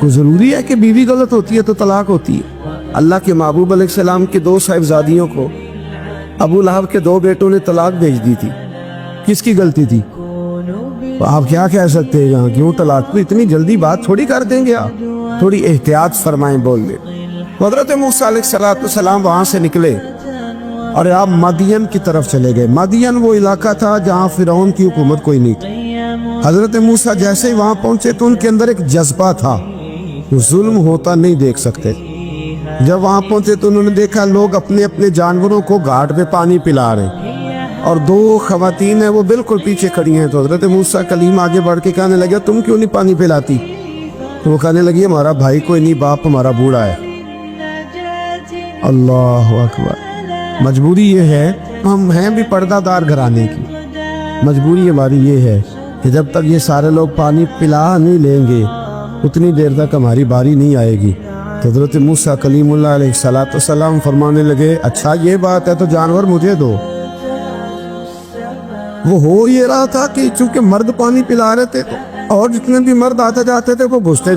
کوئی ضروری ہے کہ بیوی غلط ہوتی ہے تو طلاق ہوتی ہے؟ اللہ کے محبوب علیہ السلام کے 2 صاحبزادیوں کو ابو لہب کے 2 بیٹوں نے طلاق بھیج دی تھی، کس کی غلطی تھی؟ آپ کیا کہہ سکتے ہیں یہاں کیوں طلاق؟ تو اتنی جلدی بات تھوڑی کر دیں گے آپ، تھوڑی احتیاط فرمائیں بول دیں۔ حضرت موسیٰ علیہ السلام وہاں سے نکلے اور آپ مدین کی طرف چلے گئے۔ مدین وہ علاقہ تھا جہاں فرعون کی حکومت کوئی نہیں تھی۔ حضرت موسیٰ جیسے ہی وہاں پہنچے تو ان کے اندر ایک جذبہ تھا، ظلم ہوتا نہیں دیکھ سکتے۔ جب وہاں پہنچے تو انہوں نے دیکھا لوگ اپنے اپنے جانوروں کو گھاٹ پہ پانی پلا رہے ہیں اور 2 خواتین ہیں وہ بالکل پیچھے کھڑی ہیں۔ تو حضرت موسیٰ کلیم آگے بڑھ کے کہنے لگا تم کیوں نہیں پانی پلاتی؟ تو وہ کہنے لگی ہمارا بھائی کوئی نہیں، باپ ہمارا بوڑھا ہے۔ اللہ اکبر۔ مجبوری یہ ہے، ہم ہیں بھی پردہ دار گھرانے کی، مجبوری ہماری یہ ہے کہ جب تک یہ سارے لوگ پانی پلا نہیں لیں گے اتنی دیر تک ہماری باری نہیں آئے گی۔ تو حضرت موسیٰ کلیم اللہ علیہ السلام فرمانے لگے اچھا یہ بات ہے تو جانور مجھے دو۔ وہ ہو یہ رہا تھا کہ چونکہ مرد پانی پلا رہے تھے اور جتنے بھی مرد آتے جاتے تھے وہ گھستے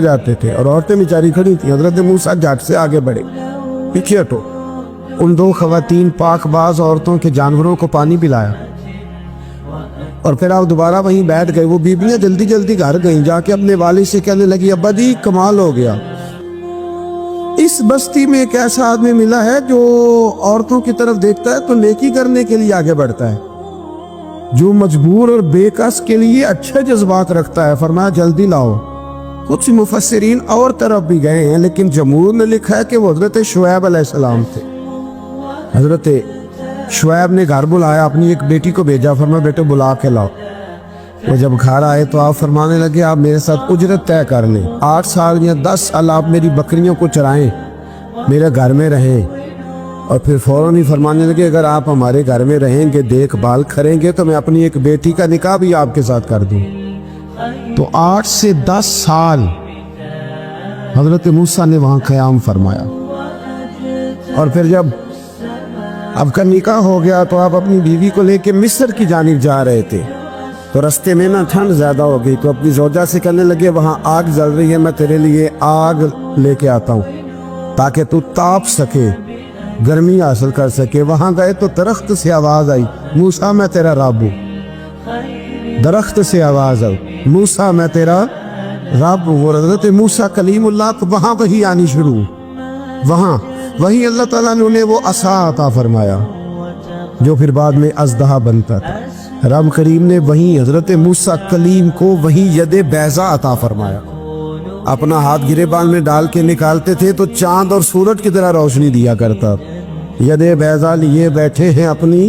جاتے تھے اور عورتیں بیچاری کھڑی تھیں۔ حضرت موسیٰ جھٹ سے آگے بڑھے، پیچھے ہٹو۔ ان 2 خواتین پاک باز عورتوں کے جانوروں کو پانی پلایا اور پھر آپ دوبارہ وہیں بیٹھ گئے۔ وہ بیبیاں جلدی جلدی گھر گئیں، جا کے اپنے والد سے کہنے لگی ابا جی کمال ہو گیا، اس بستی میں ایک ایسا آدمی ملا ہے جو عورتوں کی طرف دیکھتا ہے تو نیکی کرنے کے لیے آگے بڑھتا ہے، جو مجبور اور بے کس کے لیے اچھے جذبات رکھتا ہے۔ فرمایا جلدی لاؤ۔ کچھ مفسرین اور طرف بھی گئے ہیں لیکن جمہور نے لکھا ہے کہ وہ حضرت شعیب علیہ السلام تھے۔ حضرت شعیب نے گھر بلایا، اپنی ایک بیٹی کو بھیجا، فرمایا بیٹے بلا کے لاؤ۔ وہ جب گھر آئے تو آپ فرمانے لگے آپ میرے ساتھ اجرت طے کر لیں، 8 سال یا 10 سال آپ میری بکریوں کو چرائیں، میرے گھر میں رہیں۔ اور پھر فوراً ہی فرمانے لگے اگر آپ ہمارے گھر میں رہیں گے دیکھ بھال کریں گے تو میں اپنی ایک بیٹی کا نکاح بھی آپ کے ساتھ کر دوں۔ تو 8 سے 10 سال حضرت موسیٰ نے وہاں قیام فرمایا۔ اور پھر جب آپ کا نکاح ہو گیا تو آپ اپنی بیوی کو لے کے مصر کی جانب جا رہے تھے، تو رستے میں نا ٹھنڈ زیادہ ہو گئی تو اپنی زوجہ سے کہنے لگے وہاں آگ جل رہی ہے، میں تیرے لیے آگ لے کے آتا ہوں تاکہ تو تاپ سکے، گرمی حاصل کر سکے۔ وہاں گئے تو درخت سے آواز آئی موسیٰ میں تیرا رب ہوں، درخت سے آواز آئی موسیٰ میں تیرا رب ہوں۔ اور حضرت موسیٰ کلیم اللہ کو وہاں وہی آنی شروع، وہاں وہی اللہ تعالیٰ نے انہیں وہ عصا عطا فرمایا جو پھر بعد میں اژدہا بنتا تھا۔ رب کریم نے وہیں حضرت موسیٰ کلیم کو وہیں ید بیضا عطا فرمایا۔ اپنا ہاتھ گریبان میں ڈال کے نکالتے تھے تو چاند اور سورج کی طرح روشنی دیا کرتا۔ ید بیضا لیے بیٹھے ہیں اپنی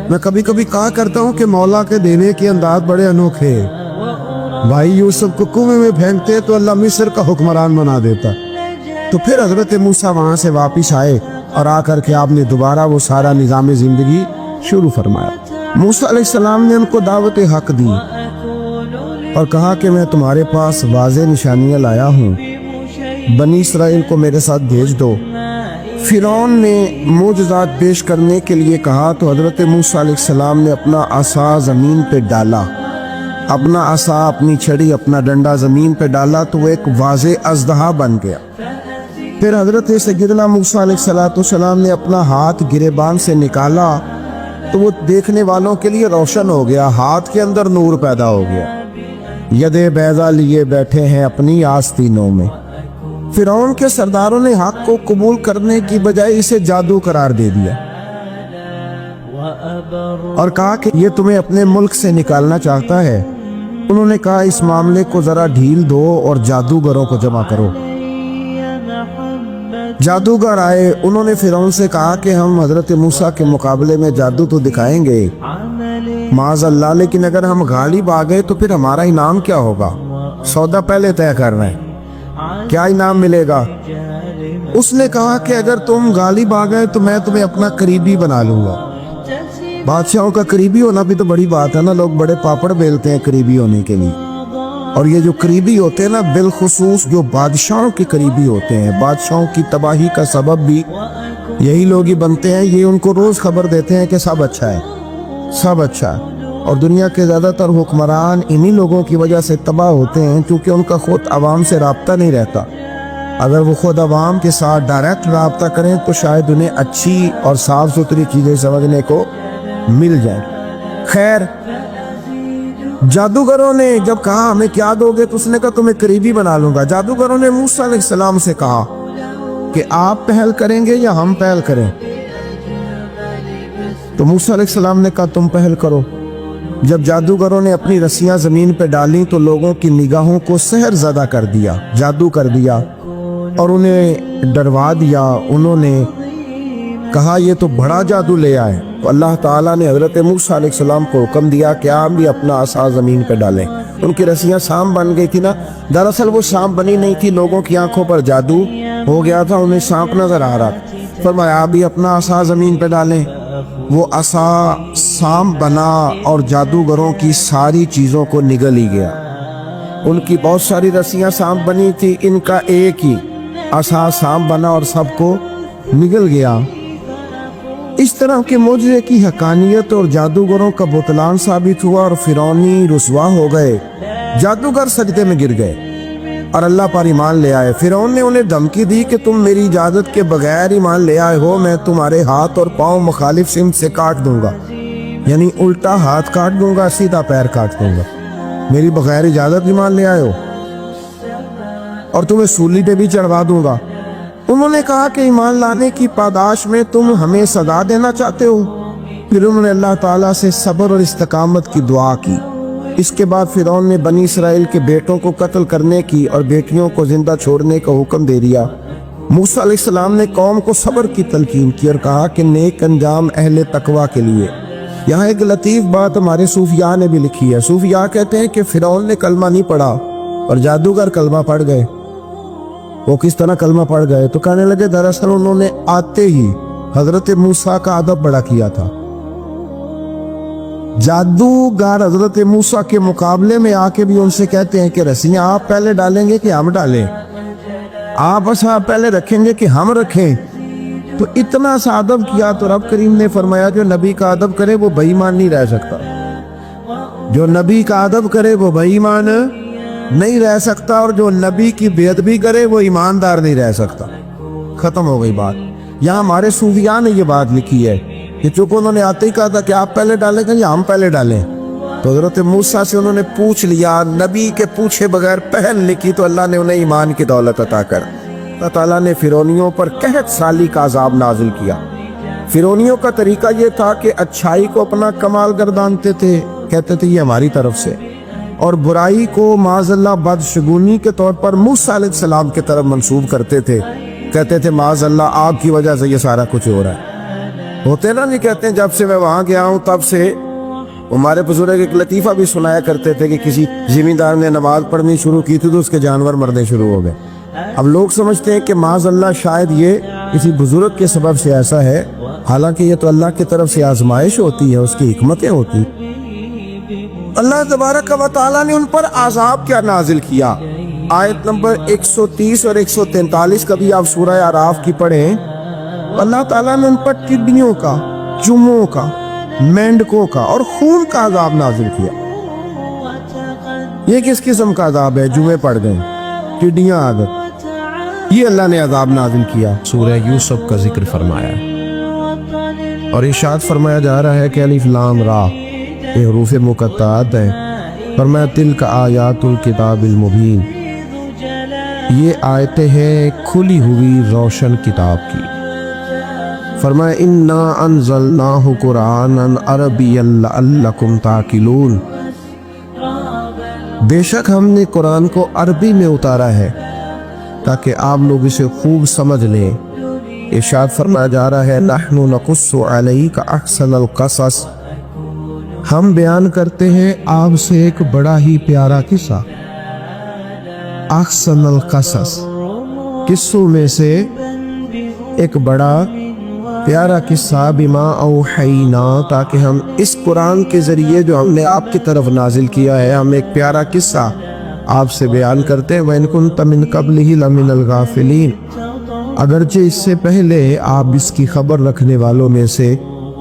میں کبھی کبھی کہا کرتا ہوں کہ مولا کے دینے کے انداز بڑے انوکھے ہیں۔ بھائی یوسف کو کنویں میں پھینکتے تو اللہ مصر کا حکمران بنا دیتا۔ تو پھر حضرت موسیٰ وہاں سے واپس آئے اور آ کر کے آپ نے دوبارہ وہ سارا نظام زندگی شروع فرمایا۔ موسیٰ علیہ السلام نے ان کو دعوت حق دی اور کہا کہ میں تمہارے پاس واضح نشانیاں لایا ہوں، بنی اسرائیل کو میرے ساتھ بھیج دو۔ فرعون نے معجزات پیش کرنے کے لیے کہا تو حضرت موسیٰ علیہ السلام نے اپنا عصا زمین پہ ڈالا، اپنا عصا، اپنی چھڑی، اپنا ڈنڈا زمین پہ ڈالا تو وہ ایک واضح اژدہا بن گیا۔ پھر حضرت سیدنا موسیٰ علیہ السلام نے اپنا ہاتھ گریبان سے نکالا تو وہ دیکھنے والوں کے لیے روشن ہو گیا، ہاتھ کے اندر نور پیدا ہو گیا۔ ید بیضا لیے بیٹھے ہیں اپنی آستینوں میں۔ فرعون کے سرداروں نے حق کو قبول کرنے کی بجائے اسے جادو قرار دے دیا اور کہا کہ یہ تمہیں اپنے ملک سے نکالنا چاہتا ہے۔ انہوں نے کہا اس معاملے کو ذرا ڈھیل دو اور جادوگروں کو جمع کرو۔ जादूगर आए, उन्होंने फिरौन से कहा कि हम हजरत मूसा के मुकाबले में जादू तो दिखाएंगे माज़अल्लाह, लेकिन अगर हम गालिब आ गए तो फिर हमारा इनाम क्या होगा? सौदा पहले तय कर रहे हैं, क्या इनाम मिलेगा? उसने कहा कि अगर तुम गालिब आ गए तो मैं तुम्हें अपना करीबी बना लूंगा। बादशाहों का करीबी होना भी तो बड़ी बात है ना, लोग बड़े पापड़ बेलते हैं करीबी होने के लिए। और ये जो करीबी होते हैं ना, बिलखुसूस जो बादशाहों के करीबी होते हैं, बादशाहों की तबाही का सबब भी यही लोग ही बनते हैं। ये उनको रोज खबर देते हैं कि सब अच्छा है, सब अच्छा है। और दुनिया के ज़्यादातर हुक्मरान इन्हीं लोगों की वजह से तबाह होते हैं, क्योंकि उनका खुद आवाम से राब्ता नहीं रहता। अगर वो खुद आवाम के साथ डायरेक्ट राब्ता करें तो शायद उन्हें अच्छी और साफ सुथरी चीज़ें समझने को मिल जाए। खैर, जादूगरों ने जब कहा हमें क्या दोगे, तो उसने कहा तुम्हें करीबी बना लूंगा। जादूगरों ने मूसा अलैहिस्सलाम से कहा कि आप पहल करेंगे या हम पहल करें? तो मूसा अलैहिस्सलाम ने कहा तुम पहल करो। जब जादूगरों ने अपनी रस्सियां जमीन पर डाली तो लोगों की निगाहों को सहर ज़दा कर दिया, जादू कर दिया और उन्हें डरवा दिया। उन्होंने कहा ये तो बड़ा जादू ले आए। तो अल्लाह ताला ने हज़रत मूसा अलैहिस्सलाम को हुक्म दिया कि आप भी अपना आसा ज़मीन पर डालें। उनकी रस्सियां सांप बन गई थी ना, दरअसल वो सांप बनी नहीं थी, लोगों की आंखों पर जादू हो गया था, उन्हें सांप नजर आ रहा था। फरमाया आप भी अपना आसा ज़मीन पर डालें। वो आसा सांप बना और जादूगरों की सारी चीज़ों को निगल ही गया। उनकी बहुत सारी रस्सियां सांप बनी थी, इनका एक ही आसा सांप बना और सबको निगल गया। इस तरह के मोजज़े की हकानियत और जादूगरों का बुतलान साबित हुआ और फिरौनी रुसवा हो गए। जादूगर सजदे में गिर गए और अल्लाह पर ईमान ले आए। फिरौन ने उन्हें धमकी दी कि तुम मेरी इजाज़त के बगैर ईमान ले आए हो, मैं तुम्हारे हाथ और पाँव मुखालिफ सिमत से काट दूंगा, यानी उल्टा हाथ काट दूंगा, सीधा पैर काट दूंगा। मेरी बगैर इजाज़त ईमान ले आए हो और तुम्हें सूली पे भी चढ़वा दूंगा। उन्होंने कहा कि ईमान लाने की पादाश में तुम हमें सजा देना चाहते हो। फिर उन्होंने अल्लाह ताला से सब्र और इस्तकामत की दुआ की। इसके बाद फिरौन ने बनी इसराइल के बेटों को कत्ल करने की और बेटियों को जिंदा छोड़ने का हुक्म दे दिया। मूसा अलैहिस्सलाम ने कौम को सब्र की तलकीन की और कहा कि नेक अंजाम अहले तकवा के लिए। यहाँ एक लतीफ़ बात हमारे सूफिया ने भी लिखी है। सूफिया कहते हैं कि फिरौन ने कलमा नहीं पढ़ा और जादूगर कलमा पढ़ गए। वो किस तरह कलमा पढ़ गए? तो कहने लगे दरअसल उन्होंने आते ही हजरत मूसा का अदब बड़ा किया था। जादूगर हजरत मूसा के मुकाबले में आके भी उनसे कहते हैं कि रस्सियां आप पहले डालेंगे कि हम डालें, आप ऐसा पहले रखेंगे कि हम रखें? तो इतना सा अदब किया तो रब करीम ने फरमाया जो नबी का अदब करे वो बेईमान नहीं रह सकता, जो नबी का अदब करे वो बेईमान नहीं रह सकता, और जो नबी की बेअदबी करे वो ईमानदार नहीं रह सकता। खत्म हो गई बात। यहाँ हमारे सूफिया ने ये बात लिखी है कि चूंकि उन्होंने आते ही कहा था कि आप पहले डालेंगे या हम पहले डालें, तो हज़रत मूसा से उन्होंने पूछ लिया, नबी के पूछे बगैर पहल लिखी तो अल्लाह ने उन्हें ईमान की दौलत अता कर। अल्लाह ताला ने फिरौनियों पर कहत साली का अजाब नाजिल किया। फिरौनियों का तरीका ये था कि अच्छाई को अपना कमाल गर्दानते थे, कहते थे ये हमारी तरफ से, और बुराई को माज़अल्लाह बदशगुनी के तौर पर मूसा अलैहिस्सलाम की तरफ मंसूब करते थे। कहते थे माज़अल्लाह आपकी वजह से ये सारा कुछ हो रहा है। होते ना नहीं कहते हैं जब से मैं वहाँ गया हूँ तब से। हमारे बुजुर्ग एक लतीफ़ा भी सुनाया करते थे कि किसी जिमींदार ने नमाज पढ़नी शुरू की थी तो उसके जानवर मरने शुरू हो गए। अब लोग समझते हैं कि माज़अल्लाह शायद ये किसी बुजुर्ग के सबब से ऐसा है, हालांकि ये तो अल्लाह की तरफ से आजमाइश होती है, उसकी हिकमतें होती। अल्लाह तबारक व तआला ने उन पर आज़ाब क्या नाजिल किया। आयत नंबर 130 और 143 कभी आप सूरह आराफ की पढ़ें, अल्लाह ताला ने उन पर टिड्डियों का, चूहों का, मेंढकों का और खून का आज़ाब नाजिल किया। ये किस किस्म का आज़ाब है? जुए पड़ गए, टिड्डियां आ गई, ये अल्लाह ने आज़ाब नाजिल किया। सूरह यूसुफ का जिक्र फरमाया और इरशाद फरमाया जा रहा है कि अलिफ लाम रा ये हरूफ मुक़त्ताअत है। फरमाया तिल्का आयातुल किताबिल मुबीन, ये आयतें हैं खुली हुई रोशन किताब की। फरमाया इन्ना अंज़लनाहु कुरानन अरबिय्यन लअल्लकुम ताक़िलून, बेशक हमने कुरान को अरबी में उतारा है ताकि आप लोग इसे खूब समझ लें। ارشاد فرمایا جا رہا ہے نحن نقص علیک احسن القصص، ہم بیان کرتے ہیں آپ سے ایک بڑا ہی پیارا قصہ، احسن القصص، قصوں میں سے ایک بڑا پیارا قصہ، بما اوحینا، تاکہ ہم اس قرآن کے ذریعے جو ہم نے آپ کی طرف نازل کیا ہے، ہم ایک پیارا قصہ آپ سے بیان کرتے ہیں۔ وَإِن كُنتَ مِن قَبْلِهِ لَمِنَ الْغَافِلِينَ، اگرچہ اس سے پہلے آپ اس کی خبر رکھنے والوں میں سے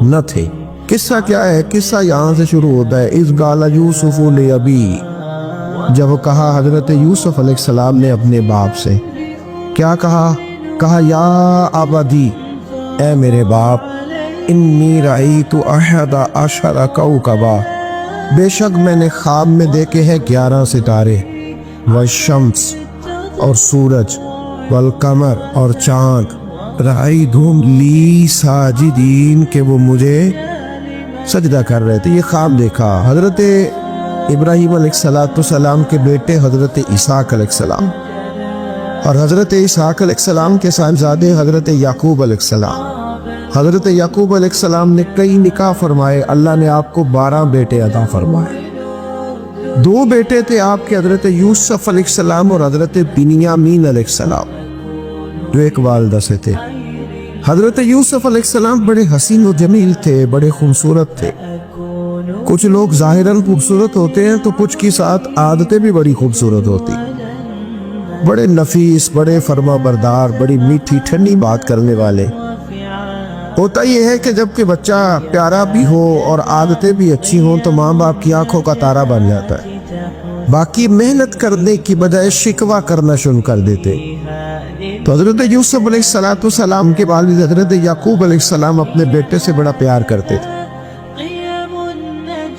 نہ تھے۔ قصہ کیا ہے؟ قصہ یہاں سے شروع ہوتا ہے، اِذْ قَالَ يُوسُفُ لِأَبِيهِ، جب کہا حضرت یوسف علیہ السلام نے اپنے باپ سے، کیا کہا یا ابدی، اے میرے باپ، انی رأیت احد عشر کوکبا، بے شک میں نے خواب میں دیکھے ہیں 11 ستارے، والشمس اور سورج، والقمر اور چاند، رأیتہم لی ساجدین، کہ وہ مجھے سجدہ کر رہے تھے۔ یہ خواب دیکھا حضرت ابراہیم علیہ السلام کے بیٹے حضرت اسحاق علیہ السلام، اور حضرت اسحاق علیہ السلام کے صاحبزادے حضرت یعقوب علیہ السلام۔ حضرت یعقوب علیہ السلام نے کئی نکاح فرمائے، اللہ نے آپ کو 12 بیٹے عطا فرمائے۔ 2 بیٹے تھے آپ کے، حضرت یوسف علیہ السلام اور حضرت بنیامین علیہ السلام، جو ایک والدہ سے تھے۔ حضرت یوسف علیہ السلام بڑے حسین و جمیل تھے، بڑے خوبصورت تھے۔ کچھ لوگ ظاہراً خوبصورت ہوتے ہیں تو کچھ کی ساتھ عادتیں بھی بڑی خوبصورت ہوتی، بڑے نفیس، بڑے فرما بردار، بڑی میٹھی ٹھنڈی بات کرنے والے۔ ہوتا یہ ہے کہ جب کہ بچہ پیارا بھی ہو اور عادتیں بھی اچھی ہوں تو ماں باپ کی آنکھوں کا تارا بن جاتا ہے، باقی محنت کرنے کی بجائے شکوہ کرنا شروع کر دیتے۔ تو حضرت یوسف علیہ السلام کے والد حضرت یعقوب علیہ السلام اپنے بیٹے سے بڑا پیار کرتے تھے۔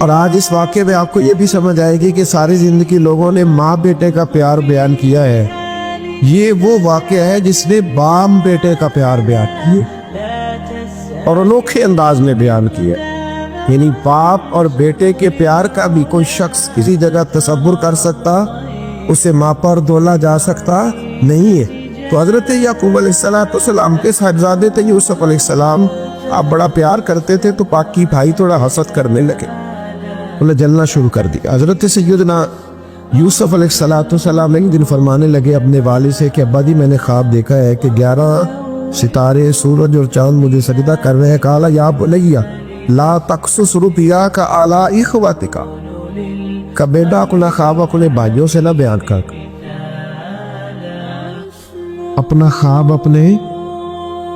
اور آج اس واقعے میں آپ کو یہ بھی سمجھ آئے گی کہ ساری زندگی لوگوں نے ماں بیٹے کا پیار بیان کیا ہے، یہ وہ واقعہ ہے جس نے باپ بیٹے کا پیار بیان کیا اور انوکھے انداز میں بیان کیا، یعنی باپ اور بیٹے کے پیار کا بھی کوئی شخص کسی جگہ تصور کر سکتا، اسے ماپا اور تولا جا سکتا نہیں ہے۔ تو حضرت یعقوب علیہ السلام کے صاحبزادے تھے یوسف علیہ السلام، آپ بڑا پیار کرتے تھے، تو باقی بھائی تھوڑا حسد کرنے لگے، انہیں جلنا شروع کر دیا۔ حضرت سیدنا یوسف علیہ السلام ایک دن فرمانے لگے اپنے والد سے کہ ابا جی میں نے خواب دیکھا ہے کہ 11 ستارے، سورج اور چاند مجھے سجدہ کر رہے ہیں۔ قال یا بنی لا تقصص رؤیاک علی اخوتک، کہ بیٹا اپنا خواب اپنے بھائیوں سے نہ بیان کر، اپنا خواب اپنے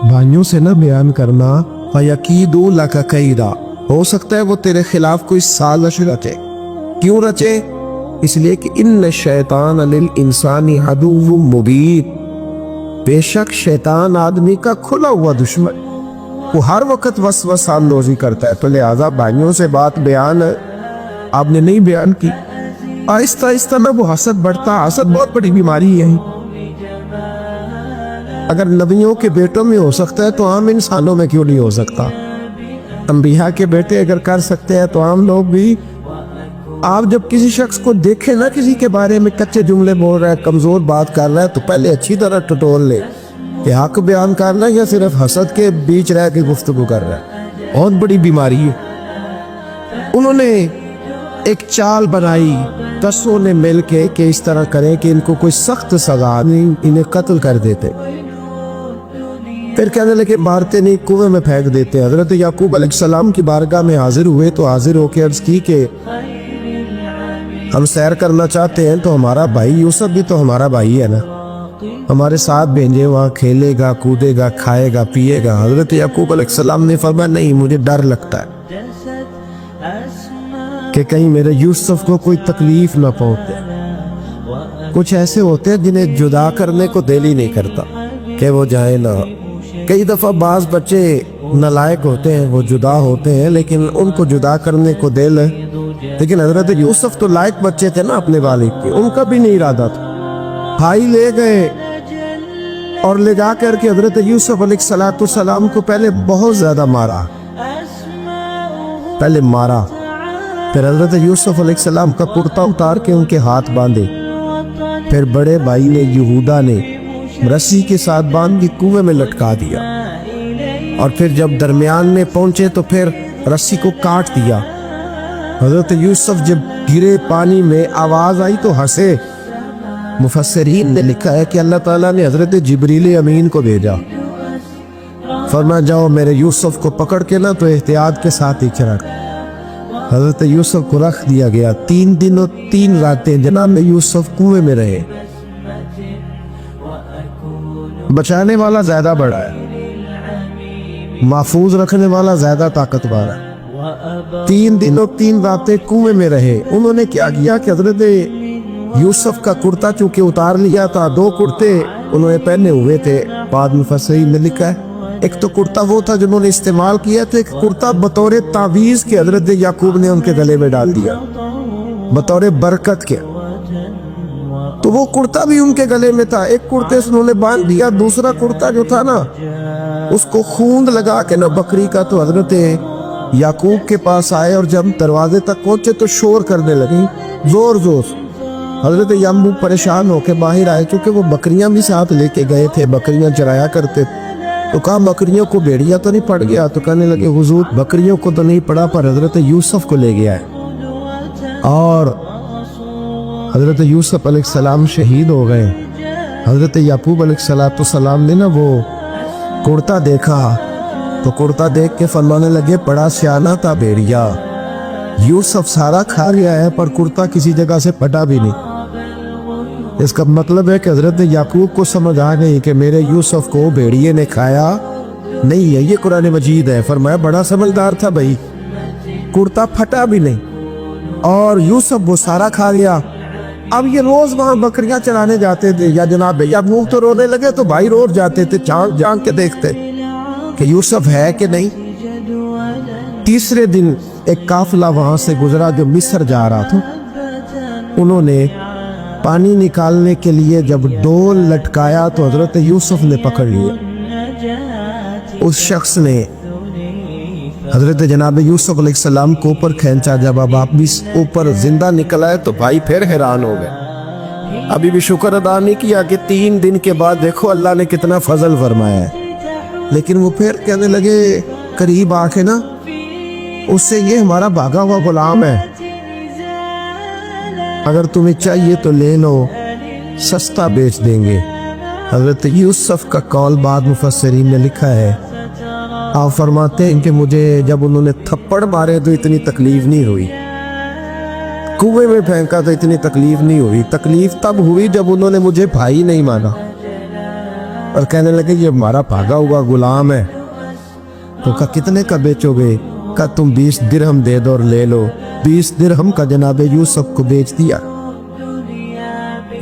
بھائیوں سے نہ بیان کرنا، فیکیدوا لک کیدا، ہو سکتا ہے وہ تیرے خلاف کوئی سازش رچے۔ کیوں رچے؟ اس لیے کہ ان الشیطان للانسان عدو مبین، بے شک شیطان آدمی کا کھلا ہوا دشمن، وہ ہر وقت وسوسہ اندوزی کرتا ہے، تو لہذا بھائیوں سے بات بیان آپ نے نہیں بیان کی۔ آہستہ آہستہ میں وہ حسد بڑھتا، حسد بہت بڑی بیماری ہے، اگر نبیوں کے بیٹوں میں ہو سکتا ہے تو عام انسانوں میں کیوں نہیں ہو سکتا؟ انبیاء کے بیٹے اگر کر سکتے ہیں تو عام لوگ بھی۔ آپ جب کسی شخص کو دیکھیں نا کسی کے بارے میں کچے جملے بول رہا ہے، کمزور بات کر رہا ہے، تو پہلے اچھی طرح ٹٹول لے کہ حق بیان کرنا یا صرف حسد کے بیچ رہ کے گفتگو کر رہا ہے، بہت بڑی بیماری ہے۔ انہوں نے ایک چال بنائی 10 نے مل کے کہ اس طرح کریں کہ ان کو کوئی سخت سزا نہیں، انہیں قتل کر دیتے، پھر کہنے لگے مارتے نہیں کنویں میں پھینک دیتے۔ حضرت یعقوب علیہ السلام کی بارگاہ میں حاضر ہوئے تو حاضر ہو کے عرض کی کہ ہم سیر کرنا چاہتے ہیں، تو ہمارا بھائی یوسف بھی تو ہمارا بھائی ہے نا، ہمارے ساتھ بھیجے، وہاں کھیلے گا، کودے گا، کھائے گا، پیے گا۔ حضرت یعقوب علیہ السلام نے فرمایا نہیں، مجھے ڈر لگتا ہے کہ کہیں میرے یوسف کو کوئی تکلیف نہ پہنچے۔ کچھ ایسے ہوتے ہیں جنہیں جدا کرنے کو دل ہی نہیں کرتا کہ وہ جائے نہ۔ کئی دفعہ بعض بچے نالائق ہوتے ہیں، وہ جدا ہوتے ہیں لیکن ان کو جدا کرنے کو دل ہے، لیکن حضرت یوسف تو لائق بچے تھے نا اپنے والد کے، ان کا بھی نہیں ارادہ تھا۔ بھائی لے گئے اور لے جا کر کے حضرت یوسف علیہ السلام کو پہلے بہت زیادہ مارا، پھر حضرت یوسف علیہ السلام کا کرتا اتار کے ان کے ہاتھ باندھے، پھر بڑے بھائی نے یہودا نے रस्सी के साथ बांध के कुएं में लटका दिया, और फिर जब दरमियान में पहुंचे तो फिर रस्सी को काट दिया। हजरत यूसुफ जब गिरे पानी में आवाज आई तो हंसे। मुफस्सिरीन ने लिखा है कि अल्लाह ताला ने हजरत जिब्रील अमीन को भेजा, फरमाया जाओ मेरे यूसुफ को पकड़ के ना तो एहतियात के साथ ही रख। हजरत यूसुफ को रख दिया गया। 3 दिन और 3 रातें जनाब यूसुफ कुएं में रहे। बचाने वाला ज्यादा बड़ा है, महफूज रखने वाला ज्यादा ताकतवर है। 3 दिन और 3 रातें कुएं में रहे। उन्होंने क्या किया कि हजरत यूसुफ का कुर्ता चूंकि उतार लिया था, 2 कुर्ते उन्होंने पहने हुए थे। बाद में मुफस्सिरीन ने लिखा है एक तो कुर्ता वो था जिन्होंने इस्तेमाल किया, तो एक कुर्ता बतौर तावीज़ के हजरत याकूब ने उनके गले में डाल दिया बतौर बरकत के। तो वो कुर्ता भी उनके गले में था। एक कुर्ते से उन्होंने बांध दिया, दूसरा कुर्ता जो था ना उसको खूंद लगा के ना बकरी का, तो हजरत याकूब के पास आए और जब दरवाजे तक पहुंचे तो शोर करने लगी जोर जोर। हजरत याकूब परेशान होकर बाहर आए, क्योंकि वो बकरियां भी साथ लेके गए थे, बकरियां चराया करते। तो कहा बकरियों को भेड़िया तो नहीं पड़ गया? तो कहने लगे हुजूर बकरियों को तो नहीं पड़ा, पर हजरत यूसुफ को ले गया है। और हजरत यूसुफ अलैहिस्सलाम शहीद हो गए। हजरत याकूब अलैहिस्सलाम ने ना वो कुर्ता देखा, तो कुर्ता देख के फरमाने लगे बड़ा सियाना था भेड़िया, यूसुफ सारा खा गया है पर कुर्ता किसी जगह से फटा भी नहीं। इसका मतलब है कि हजरत याकूब को समझ आ गई कि मेरे यूसुफ को भेड़िए ने खाया नहीं है। ये कुरान मजीद है। फरमाया बड़ा समझदार था भाई, कुर्ता फटा भी नहीं और यूसुफ वो सारा खा गया। अब ये रोज वहां बकरियां चराने जाते थे, या जनाब भैया मुंह तो रोने लगे तो भाई रोज जाते थे, झांक के देखते कि यूसुफ है कि नहीं। तीसरे दिन एक काफिला वहां से गुजरा जो मिस्र जा रहा था। उन्होंने पानी निकालने के लिए जब डोल लटकाया तो हजरत यूसुफ ने पकड़ लिया। उस शख्स ने हजरत जनाब यूसुफ अलैहिस्सलाम को ऊपर खींचा। जब अब आप भी ऊपर जिंदा निकल आए तो भाई फिर हैरान हो गए। अभी भी शुक्र अदा नहीं किया कि 3 दिन के बाद देखो अल्लाह ने कितना फजल फरमाया है। लेकिन वो फिर कहने लगे करीब आके ना, उससे ये हमारा भागा हुआ गुलाम है, अगर तुम्हें चाहिए तो ले लो, सस्ता बेच देंगे। हजरत यूसुफ का कौल बाद मुफस्सिरीन ने लिखा है, आप फरमाते हैं कि मुझे जब उन्होंने थप्पड़ मारे तो इतनी तकलीफ नहीं हुई, कुएं में फेंका तो इतनी तकलीफ नहीं हुई। तकलीफ तब हुई जब उन्होंने मुझे भाई नहीं माना और कहने लगे ये हमारा भागा हुआ गुलाम है। तो कहा कितने का बेचोगे? कहा तुम 20 दिरहम दे दो और ले लो। 20 दिरहम का जनाब यूसुफ को बेच दिया।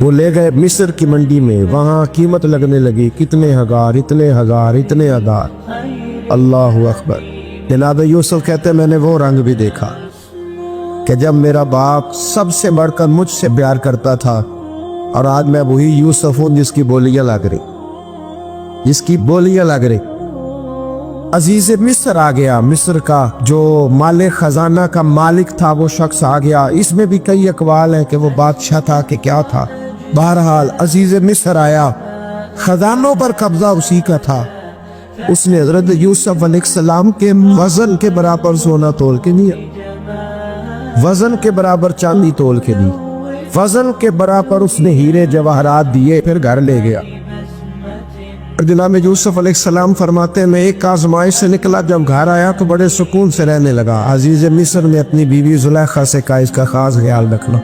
वो ले गए मिस्र की मंडी में, वहां कीमत लगने लगी, कितने हजार, इतने हजार, इतने हजार। अल्लाहु अकबर। जनाब यूसुफ कहते मैंने वो रंग भी देखा कि जब मेरा बाप सबसे बढ़कर मुझसे प्यार करता था, और आज मैं वही यूसुफ हूं जिसकी बोलियां लग रही, जिसकी बोलियां लग रही। अजीज मिस्र आ गया, मिस्र का जो माले खजाना का मालिक था वो शख्स आ गया। इसमें भी कई अकवाल हैं कि वो बादशाह था कि क्या था। बहरहाल अजीज मिस्र आया, खजानों पर कब्जा उसी का था। उसने हजरत यूसुफ अलैहिस्सलाम के वजन के बराबर सोना तोल के दिया, वजन के बराबर चांदी तोल के दी, वजन के बराबर उसने हीरे जवाहरात दिए, फिर घर ले गया। जनाब यूसुफ अलैहिस्सलाम फरमाते हैं मैं एक आजमाइश से निकला, जब घर आया तो बड़े सुकून से रहने लगा। अजीज मिस्र ने अपनी बीवी जुलेखा से कहा इसका खास ख्याल रखना।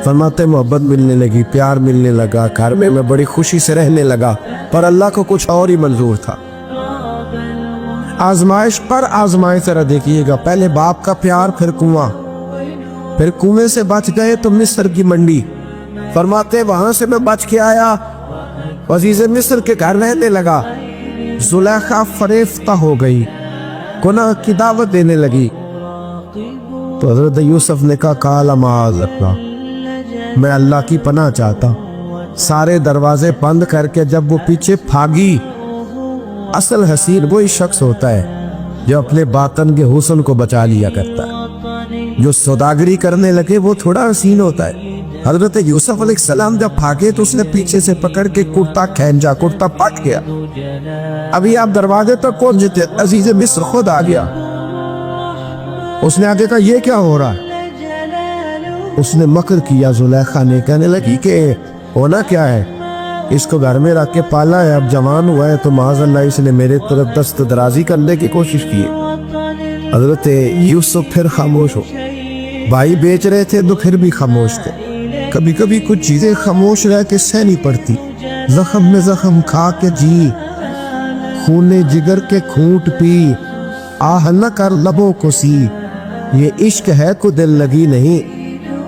फरमाते मोहब्बत मिलने लगी, प्यार मिलने लगा, घर में मैं बड़ी खुशी से रहने लगा। पर अल्लाह को कुछ और ही मंजूर था। आजमाइश पर आजमाइश जरा देखिएगा, पहले बाप का प्यार, फिर कुआं, फिर कुएं से बच गए तो मिस्र की मंडी। फरमाते वहां से मैं बच के आया, अजीज मिस्र के घर रहने लगा। जुलेखा फरेफ्ता हो गई, गुनाह की दावत देने लगी। तो हजरत यूसुफ ने कहा काला माज अल्लाह, मैं अल्लाह की पनाह चाहता। सारे दरवाजे बंद करके जब वो पीछे भागी, असल हसीन वही शख्स होता है जो अपने बातन के हुस्न को बचा लिया करता है। जो सौदागरी करने लगे वो थोड़ा हसीन होता है, حضرت یوسف علیہ السلام جب بھاگے تو اس نے پیچھے سے پکڑ کے کرتا کھینچا، کرتا پٹ گیا۔ ابھی آپ دروازے تک پہنچ جاتے، عزیز مصر خود آ گیا۔ اس نے آگے کہا یہ کیا ہو رہا ہے؟ اس نے مکر کیا زلیخا نے، کہنے لگی کہ ہونا کیا ہے، اس کو گھر میں رکھ کے پالا ہے، اب جوان ہوا ہے تو معاذ اللہ اس نے میرے طرف دست درازی کرنے کی کوشش کی۔ حضرت یوسف پھر خاموش ہو، بھائی بیچ رہے تھے تو پھر بھی خاموش تھے۔ کبھی کبھی کچھ چیزیں خاموش رہ کے سہنی پڑتی، زخم میں زخم کھا کے جی، خون جگر کے کھوٹ پی، آہ نہ کر لبوں کو سی، یہ عشق ہے کو دل لگی نہیں۔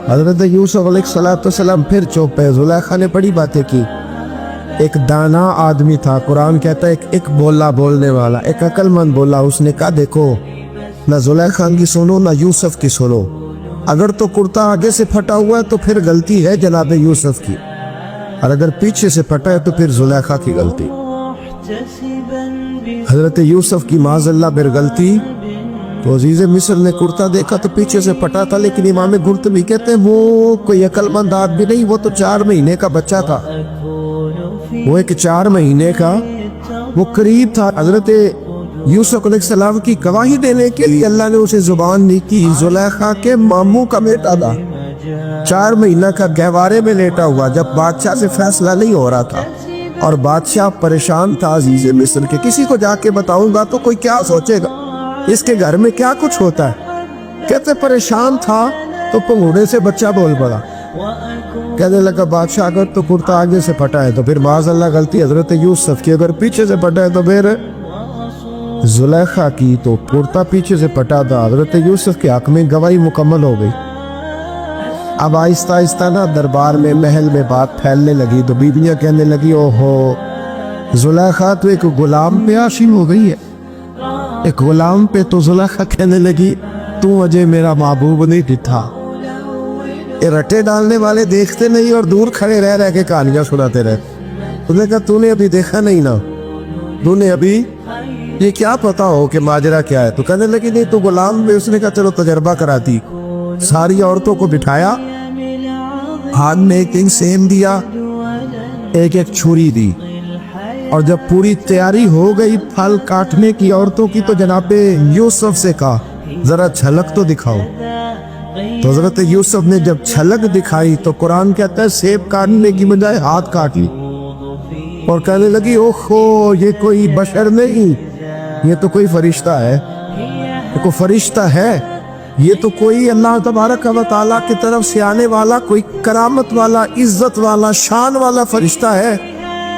حضرت یوسف علیہ السلام پھر چوپ ہے۔ زلیخا نے بڑی باتیں کی۔ ایک دانا آدمی تھا، قرآن کہتا ہے ایک بولا بولنے والا، ایک عقل مند بولا۔ اس نے کہا دیکھو نہ زلیخا کی سنو نہ یوسف کی سنو، اگر تو کرتا آگے سے پھٹا ہوا ہے تو پھر غلطی ہے جناب یوسف کی، اور اگر پیچھے سے پھٹا ہے تو پھر زلیخا کی غلطی۔ حضرت یوسف کی معاذ اللہ پھر غلطی، تو عزیز مصر نے کرتا دیکھا تو پیچھے سے پھٹا تھا، لیکن امام قرطبی کہتے ہیں وہ کوئی عقل مند آدمی نہیں، وہ تو 4 مہینے کا بچہ تھا، وہ ایک 4 مہینے کا وہ قریب تھا۔ حضرت یوسف علیہ السلام کی گواہی دینے کے لیے اللہ نے اسے زبان دی کی، زلیخا کے ماموں کا بیٹا تھا، 4 مہینہ کا گہوارے میں لیٹا ہوا، جب بادشاہ سے فیصلہ نہیں ہو رہا تھا اور بادشاہ پریشان تھا عزیز مصر کے، کسی کو جا کے بتاؤں گا تو کوئی کیا سوچے گا، اس کے گھر میں کیا کچھ ہوتا ہے۔ کہتے پریشان تھا تو پنگوڑے سے بچہ بول پڑا، کہنے لگا بادشاہ اگر تو کرتا آگے سے پھٹا ہے تو پھر معاذ اللہ غلطی حضرت یوسف کی، اگر پیچھے سے پھٹا ہے تو پھر زلیخا کی، تو کرتا پیچھے سے پھٹا تھا۔ حضرت یوسف کے حق میں گواہی مکمل ہو گئی۔ اب آہستہ آہستہ نا دربار میں محل میں بات پھیلنے لگی، تو بیویاں کہنے لگی اوہو زلیخا تو ایک غلام پہ عاشق ہو گئی ہے، ایک غلام پہ۔ تو زلیخا کہنے لگی تو اجے میرا محبوب نہیں تھا۔ یہ رٹے ڈالنے والے دیکھتے نہیں اور دور کھڑے رہ رہ کے کہانیاں سناتے رہے۔ اس نے کہا تو نے ابھی دیکھا نہیں نا، تو نے ابھی یہ کیا پتا ہو کہ ماجرا کیا ہے؟ تو کہنے لگی نہیں تو غلام میں۔ اس نے کہا چلو تجربہ کراتی، ساری عورتوں کو بٹھایا، ہاتھ میں ایک سیم دیا، ایک چھری دی، اور جب پوری تیاری ہو گئی پھل کاٹنے کی عورتوں کی تو جناب یوسف سے کہا ذرا جھلک تو دکھاؤ۔ تو حضرت یوسف نے جب جھلک دکھائی تو قرآن کہتا ہے سیب کاٹنے کی بجائے ہاتھ کاٹ لی، اور کہنے لگی اوہو یہ کوئی بشر نہیں، یہ تو کوئی فرشتہ ہے، یہ کوئی فرشتہ ہے، یہ تو کوئی اللہ تبارک و تعالیٰ کی طرف سے آنے والا کوئی کرامت والا، عزت والا، شان والا فرشتہ ہے۔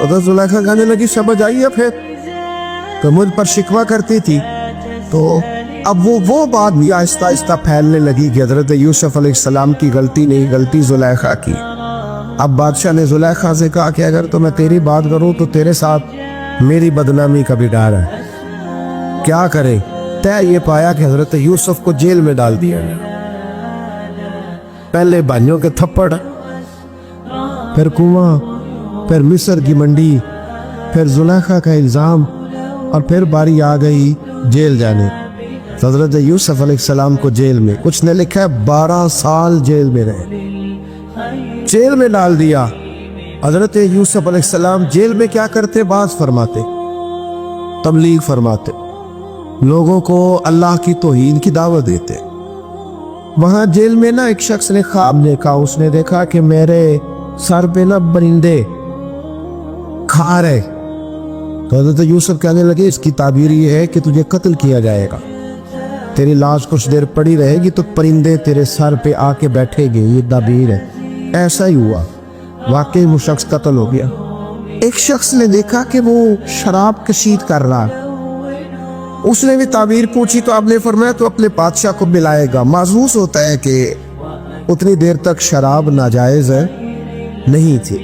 حضرت زلیخا کہنے لگی سمجھ آئی ہے پھر تو مجھ پر شکوہ کرتی تھی۔ تو اب وہ بات بھی آہستہ آہستہ پھیلنے لگی کہ حضرت یوسف علیہ السلام کی غلطی نہیں، غلطی زلیخا کی۔ اب بادشاہ نے زلیخا سے کہا کہ اگر تو میں تیری بات کروں تو تیرے ساتھ میری بدنامی کا بھی ڈر ہے، کیا کرے؟ طے یہ پایا کہ حضرت یوسف کو جیل میں ڈال دیا گیا۔ پہلے بھائیوں کے تھپڑ، پھر کنواں، پھر مصر کی منڈی، پھر زلیخا کا الزام، اور پھر باری آ گئی جیل جانے۔ حضرت یوسف علیہ السلام کو جیل میں، کچھ نے لکھا ہے 12 سال جیل میں رہے، جیل میں ڈال دیا۔ حضرت یوسف علیہ السلام جیل میں کیا کرتے؟ بعض فرماتے تبلیغ فرماتے، لوگوں کو اللہ کی توحید کی دعوت دیتے۔ وہاں جیل میں نا ایک شخص نے خواب دیکھا، اس نے دیکھا کہ میرے سر پہ نا پرندے کھا رہے۔ تو حضرت یوسف کہنے لگے اس کی تعبیر یہ ہے کہ تجھے قتل کیا جائے گا، تیری لاش کچھ دیر پڑی رہے گی تو پرندے تیرے سر پہ آ کے بیٹھے گے، یہ تعبیر ہے۔ ایسا ہی ہوا، واقعی وہ شخص قتل ہو گیا۔ ایک شخص نے دیکھا کہ وہ شراب کشید کر رہا، اس نے بھی تعبیر پوچھی تو آپ نے فرمایا تو اپنے بادشاہ کو ملائے گا۔ محسوس ہوتا ہے کہ اتنی دیر تک شراب ناجائز نہیں تھی،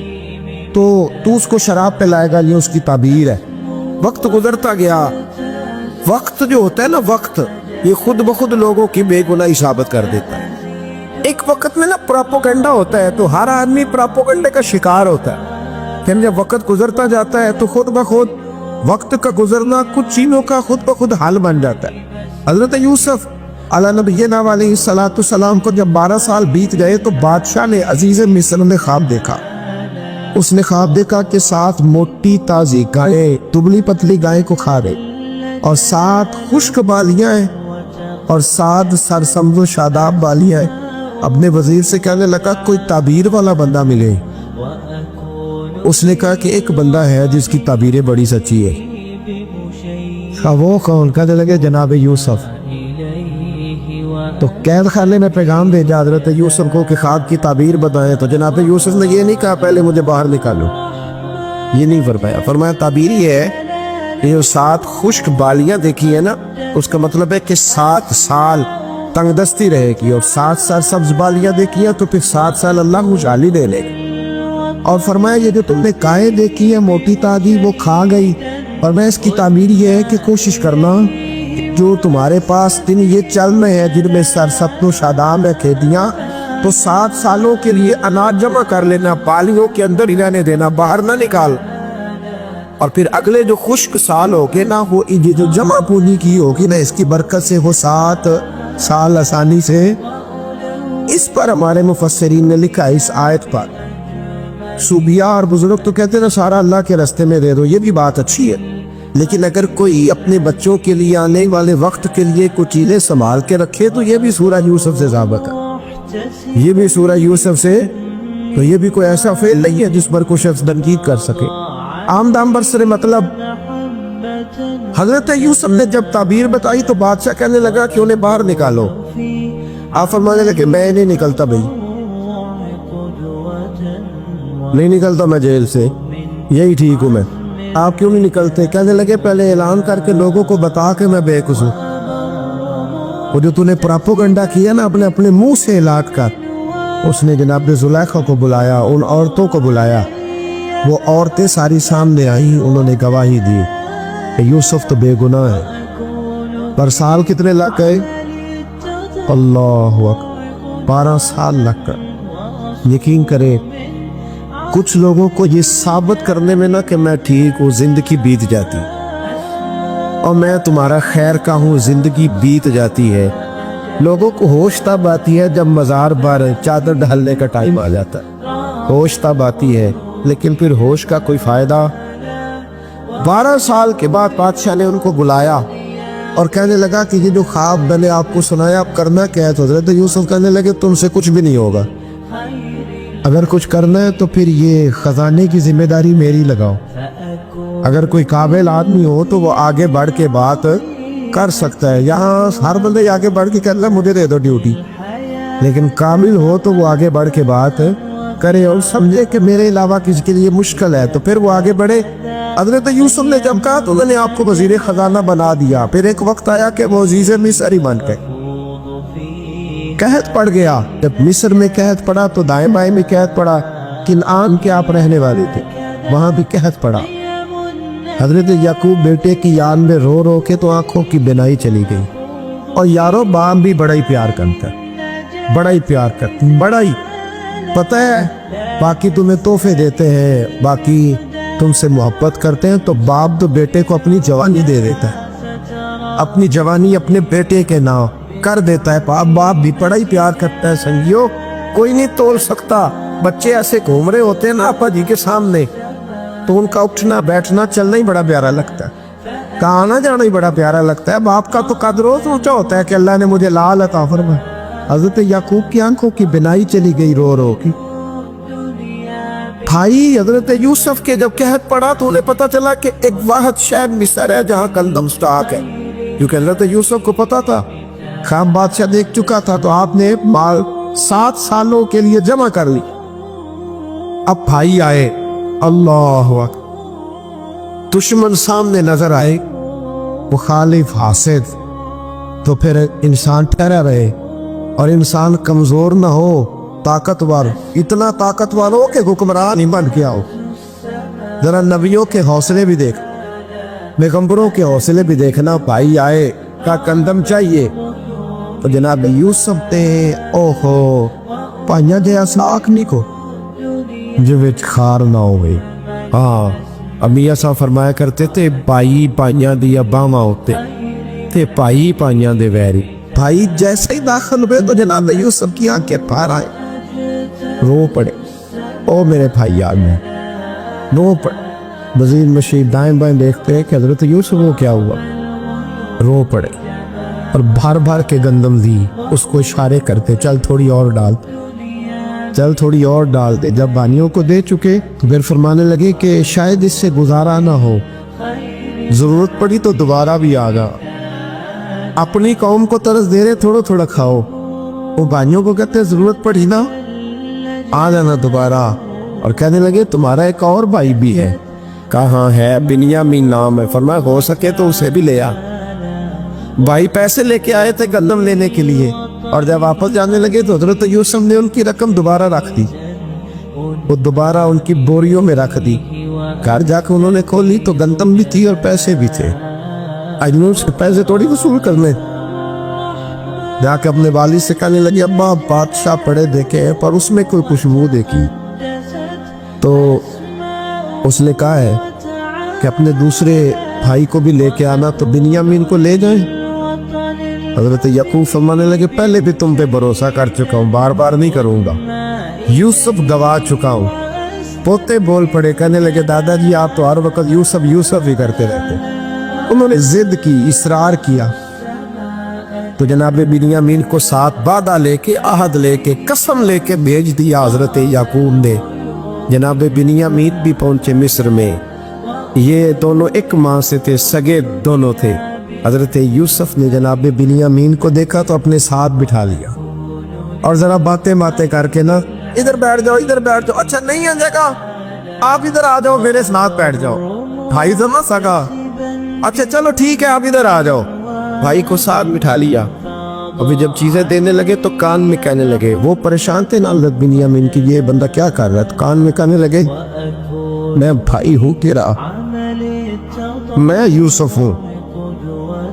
تو اس کو شراب پلائے گا، یہ اس کی تعبیر ہے۔ وقت گزرتا گیا، وقت جو ہوتا ہے نا، وقت یہ خود بخود لوگوں کی بے گناہی ثابت کر دیتا ہے۔ ایک وقت میں نا پراپوگنڈا ہوتا ہے تو ہر آدمی پراپوگنڈے کا شکار ہوتا ہے، پھر جب وقت گزرتا جاتا ہے تو خود بخود وقت کا گزرنا کچھ چیزوں کا خود بخود حال بن جاتا ہے۔ حضرت یوسف अला नबीना अलैहिस्सलाम को जब 12 साल बीत गए तो बादशाह ने अजीज मिस्र ने ख्वाब देखा। उसने ख्वाब देखा कि 7 मोटी ताजी गायें दुबली पतली गाय को खा रही और 7 खुश्क बालियां हैं और 7 सरसब्ज़ शादाब बालियां हैं। अपने वजीर से कहने लगा कोई ताबीर वाला बंदा मिले। उसने कहा कि एक बंदा है जिसकी ताबीरें बड़ी सच्ची है। वो कौन? कहने लगे जनाब यूसुफ। तो कैद खाने में पैगाम भेजा हजरत यूसुफ को कि ख्वाब की ताबीर बताएं। तो जनाब यूसुफ ने ये नहीं कहा पहले मुझे बाहर निकालो, ये नहीं फरमाया। फरमाया ताबीर ये है कि जो 7 खुश्क बालियां देखी है ना, उसका मतलब है कि 7 साल तंगदस्ती रहेगी, और 7 साल सब्ज बालियां देखी है तो फिर 7 साल अल्लाह खुशहाली दे लेगा। और फरमाया ये जो तुमने गायें देखी है मोटी ताजी वो खा गई, और मैं इसकी ताबीर ये है कि कोशिश करना जो तुम्हारे पास दिन ये चल रहे हैं जिनमें सरसब्ज़ शादाब है खेतियाँ, तो 7 सालों के लिए अनाज जमा कर लेना, बालियों के अंदर ही रहने देना, बाहर ना निकाल। और फिर अगले जो खुश्क साल होगे ना, वो ये जो जमा पूंजी की होगी ना, इसकी बरकत से वो 7 साल आसानी से। इस पर हमारे मुफस्सिरीन ने लिखा है इस आयत पर, सूबिया और बुजुर्ग तो कहते हैं ना सारा अल्लाह के रास्ते में दे दो, ये भी बात अच्छी है, लेकिन अगर कोई अपने बच्चों के लिए आने वाले वक्त के लिए कुछ चीज़ें संभाल के रखे तो ये भी सूरह यूसुफ से साबित है। ये भी सूरह यूसुफ से, तो ये भी कोई ऐसा फेल नहीं है जिस पर कोई शख्स तनकीद कर सके। आमदाम बरसरे मतलब हजरत यूसुफ ने जब ताबीर बताई तो बादशाह कहने लगा कि उन्हें बाहर निकालो। आप फरमाने लगे मैं नहीं निकलता भाई, नहीं निकलता मैं जेल से, यही ठीक हूँ मैं। आप क्यों नहीं निकलते? कहने लगे पहले ऐलान करके लोगों को बता के मैं बेकसूर हूँ। वो जो तूने प्रोपेगेंडा किया ना अपने अपने मुंह से ऐलान कर। उसने जनाब जुलैखा को बुलाया, उन औरतों को बुलाया, वो औरतें सारी सामने आई, उन्होंने गवाही दी कि यूसुफ तो बेगुनाह है। पर साल कितने लग गए? अल्लाह अकबर, 12 साल लग गए। यकीन करें कुछ लोगों को ये साबित करने में ना कि मैं ठीक हूँ जिंदगी बीत जाती, और मैं तुम्हारा खैर का हूँ जिंदगी बीत जाती है। लोगों को होश तब आती है जब मज़ार पर चादर डालने का टाइम आ जाता है, होश तब आती है, लेकिन फिर होश का कोई फायदा। 12 साल के बाद बादशाह ने उनको बुलाया और कहने लगा कि ये जो ख्वाब मैंने आपको सुनाया आप करना क्या है? तो हज़रत यूसुफ कहने लगे तुमसे कुछ भी नहीं होगा, अगर कुछ करना है तो फिर ये खजाने की जिम्मेदारी मेरी लगाओ। अगर कोई काबिल आदमी हो तो वो आगे बढ़ के बात कर सकता है। यहाँ हर बंदे आगे बढ़ के कहना मुझे दे दो ड्यूटी, लेकिन काबिल हो तो वो आगे बढ़ के बात करे और समझे कि मेरे अलावा किसी के लिए मुश्किल है, तो फिर वो आगे बढ़े। हज़रत यूसुफ ने जब कहा तो मैंने आपको वज़ीर खजाना बना दिया। फिर एक वक्त आया कि वो अजीज़ मिस्र ही बन गए, कहत पड़ गया। जब मिस्र में कहत पड़ा तो दाएं बाएं में कहत पड़ा। किनान के आप रहने वाले थे, वहां भी कहत पड़ा। हजरत याकूब बेटे की याद में रो रो के तो आंखों की बिनाई चली गई। और यारो बाप भी बड़ा ही प्यार करता है, बड़ा ही प्यार करता है, बड़ा ही। पता है बाकी तुम्हें तोहफे देते हैं, बाकी तुमसे मोहब्बत करते हैं, तो बाप तो बेटे को अपनी जवानी दे देता है, अपनी जवानी अपने बेटे के नाम कर देता है। बाप भी बड़ा ही प्यार करता है। संगियो कोई नहीं तोल सकता। बच्चे ऐसे घूम रहे होते हैं ना आपा जी के सामने, तो उनका उठना बैठना चलना ही बड़ा प्यारा लगता है, का आना जाना ही बड़ा प्यारा लगता है। बाप का तो कद रोज ऊंचा होता है कि अल्लाह ने मुझे लाल अता फरमाया। हजरत याकूब की आंखों की बिनाई चली गई रो रो की। भाई हजरत यूसुफ के जब कहत पड़ा तो उन्हें पता चला कि एक वाहद शहर मिस्र है जहाँ कंदम स्टॉक है, क्योंकि हजरत यूसुफ को पता था, खाम बादशाह देख चुका था, तो आपने माल 7 सालों के लिए जमा कर ली। अब भाई आए, अल्लाह अकबर, दुश्मन सामने नजर आए, मुखालिफ हासिद, तो फिर इंसान ठहरा रहे और इंसान कमजोर ना हो, ताकतवर, इतना ताकतवर हो कि हुक्मरान ही बन के आओ। जरा नबियों के हौसले भी देख, पैगंबरों के हौसले भी देखना। भाई आए का कंदम चाहिए, तो जनाब यूसुफ ने ओहो पाइया जया साख नहीं को जिवे खार ना हो गई। हाँ अमिया सा फरमाया करते थे, भाई पाइया दिया बावा होते ते भाई पाइया दे वैरी। भाई जैसे ही दाखिल हुए तो जनाब यूसुफ की आंखें पार आए, रो पड़े। ओ मेरे भाई यार, में रो पड़े। वजीर मशीद दाएं बाएं देखते हैं कि हजरत यूसुफ को क्या हुआ, रो पड़े और भर भर के गंदम दी, उसको इशारे करते चल थोड़ी और डाल, चल थोड़ी और डाल दे। जब बानियों को दे चुके तो फिर फरमाने लगे कि शायद इससे गुजारा ना हो, जरूरत पड़ी तो दोबारा भी आगा। अपनी कौम को तरस दे रहे, थोड़ा थोड़ा खाओ। वो बानियों को कहते जरूरत पड़ी ना, आ जाना दोबारा। और कहने लगे तुम्हारा एक और भाई भी है। कहाँ है? बिन्यामीन नाम है। फरमाया हो सके तो उसे भी ले आ। भाई पैसे लेके आए थे गंदम लेने के लिए, और जब वापस जाने लगे तो हजरत यूसुफ ने उनकी रकम दोबारा रख दी, वो दोबारा उनकी बोरियों में रख दी। घर जाकर उन्होंने खोली तो गंदम भी थी और पैसे भी थे। अजनूर से पैसे थोड़ी वसूल करने। जाके अपने वालिद से कहने लगी अब्बा बादशाह पड़े देखे हैं पर उसमें कोई खुशबू देखी। तो उसने कहा है कि अपने दूसरे भाई को भी लेके आना, तो बिन्यामीन को ले जाए। हजरत याकूब फरमाने लगे पहले भी तुम पे भरोसा कर चुका हूँ, बार बार नहीं करूंगा। यूसुफ गवा चुका हूँ। पोते बोल पड़े, कहने लगे दादाजी आप तो हर वक्त यूसुफ यूसुफ ही करते रहते। उन्होंने जिद की, इसरार किया, तो जनाब बिन्यामीन को साथ वादा लेके, आहद लेके, कसम लेके भेज दिया हजरत याकूब ने। जनाब बिन्यामीन भी पहुंचे मिस्र में। ये दोनों एक माँ से थे, सगे दोनों थे। हजरत यूसुफ ने जनाब बिन्यामीन को देखा तो अपने साथ बिठा लिया और जरा बातें बातें करके ना, इधर बैठ जाओ, इधर बैठ जाओ। अच्छा नहीं है जगह, आप इधर आ जाओ, मेरे साथ बैठ जाओ। भाई समझ सका, अच्छा चलो ठीक है आप इधर आ जाओ। भाई को साथ बिठा लिया। अभी जब चीजें देने लगे तो कान में कहने लगे, वो परेशान थे ना हजरत बिन्यामीन की, ये बंदा क्या कर रहा है। तो कान में कहने लगे मैं भाई हूँ तेरा, मैं यूसुफ हूँ।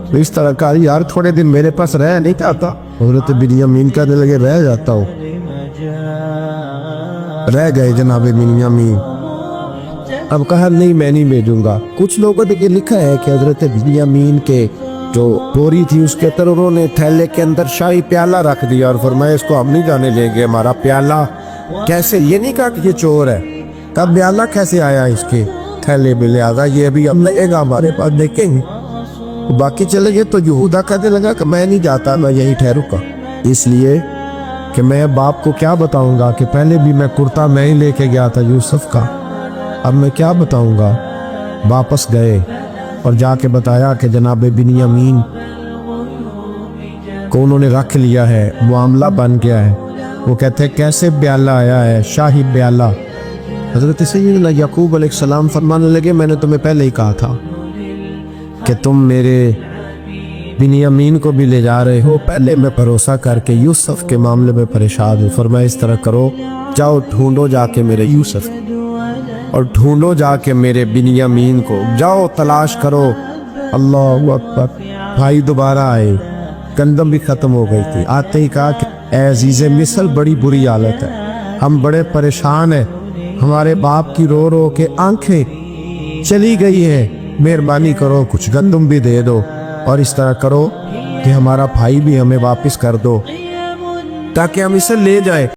तो इस तरह का यार थोड़े दिन मेरे पास रह नहीं जाता। हजरत बिन्यामीन कहने लगे रह जाता हूँ। रह गए जनाब बिन्यामीन। अब कहा नहीं मैं नहीं भेजूंगा। कुछ लोगों ने ये लिखा है कि हजरत बिन्यामीन के जो बोरी थी उसके अंदर उन्होंने थैले के अंदर शाही प्याला रख दिया और फरमाया इसको हम नहीं जाने देंगे, हमारा प्याला। कैसे? ये नहीं कहा कि ये चोर है, तब प्याला कैसे आया इसके थैले में, लिहाजा ये अभी हम लगेगा हमारे पास, देखेंगे। बाकी चले गए तो यहूदा कहने लगा कि मैं नहीं जाता, मैं यही ठहरूंगा, इसलिए कि मैं बाप को क्या बताऊंगा कि पहले भी मैं कुर्ता मैं ही लेके गया था यूसुफ का, अब मैं क्या बताऊंगा। वापस गए और जाके बताया कि जनाब बिन्यामीन को उन्होंने रख लिया है, मामला बन गया है। वो कहते हैं कैसे ब्याला आया है, शाही ब्याला। हजरत सैयदना याकूब अलैहिस्सलाम फरमाने लगे मैंने तुम्हें पहले ही कहा था कि तुम मेरे बिन्यामीन को भी ले जा रहे हो। पहले मैं भरोसा करके यूसुफ के मामले में परेशान हूँ। फरमाया इस तरह करो, जाओ ढूंढो जाके मेरे यूसुफ और ढूंढो जाके मेरे बिन्यामीन को, जाओ तलाश करो। अल्लाहु अकबर। भाई दोबारा आए, गंदम भी खत्म हो गई थी। आते ही कहा कि ऐ अजीज़े मिस्र बड़ी बुरी हालत है, हम बड़े परेशान हैं, हमारे बाप की रो रो के आंखें चली गई है, मेहरबानी करो कुछ गंदम भी दे दो और इस तरह करो कि हमारा भाई भी हमें वापस कर दो ताकि हम इसे ले जाए।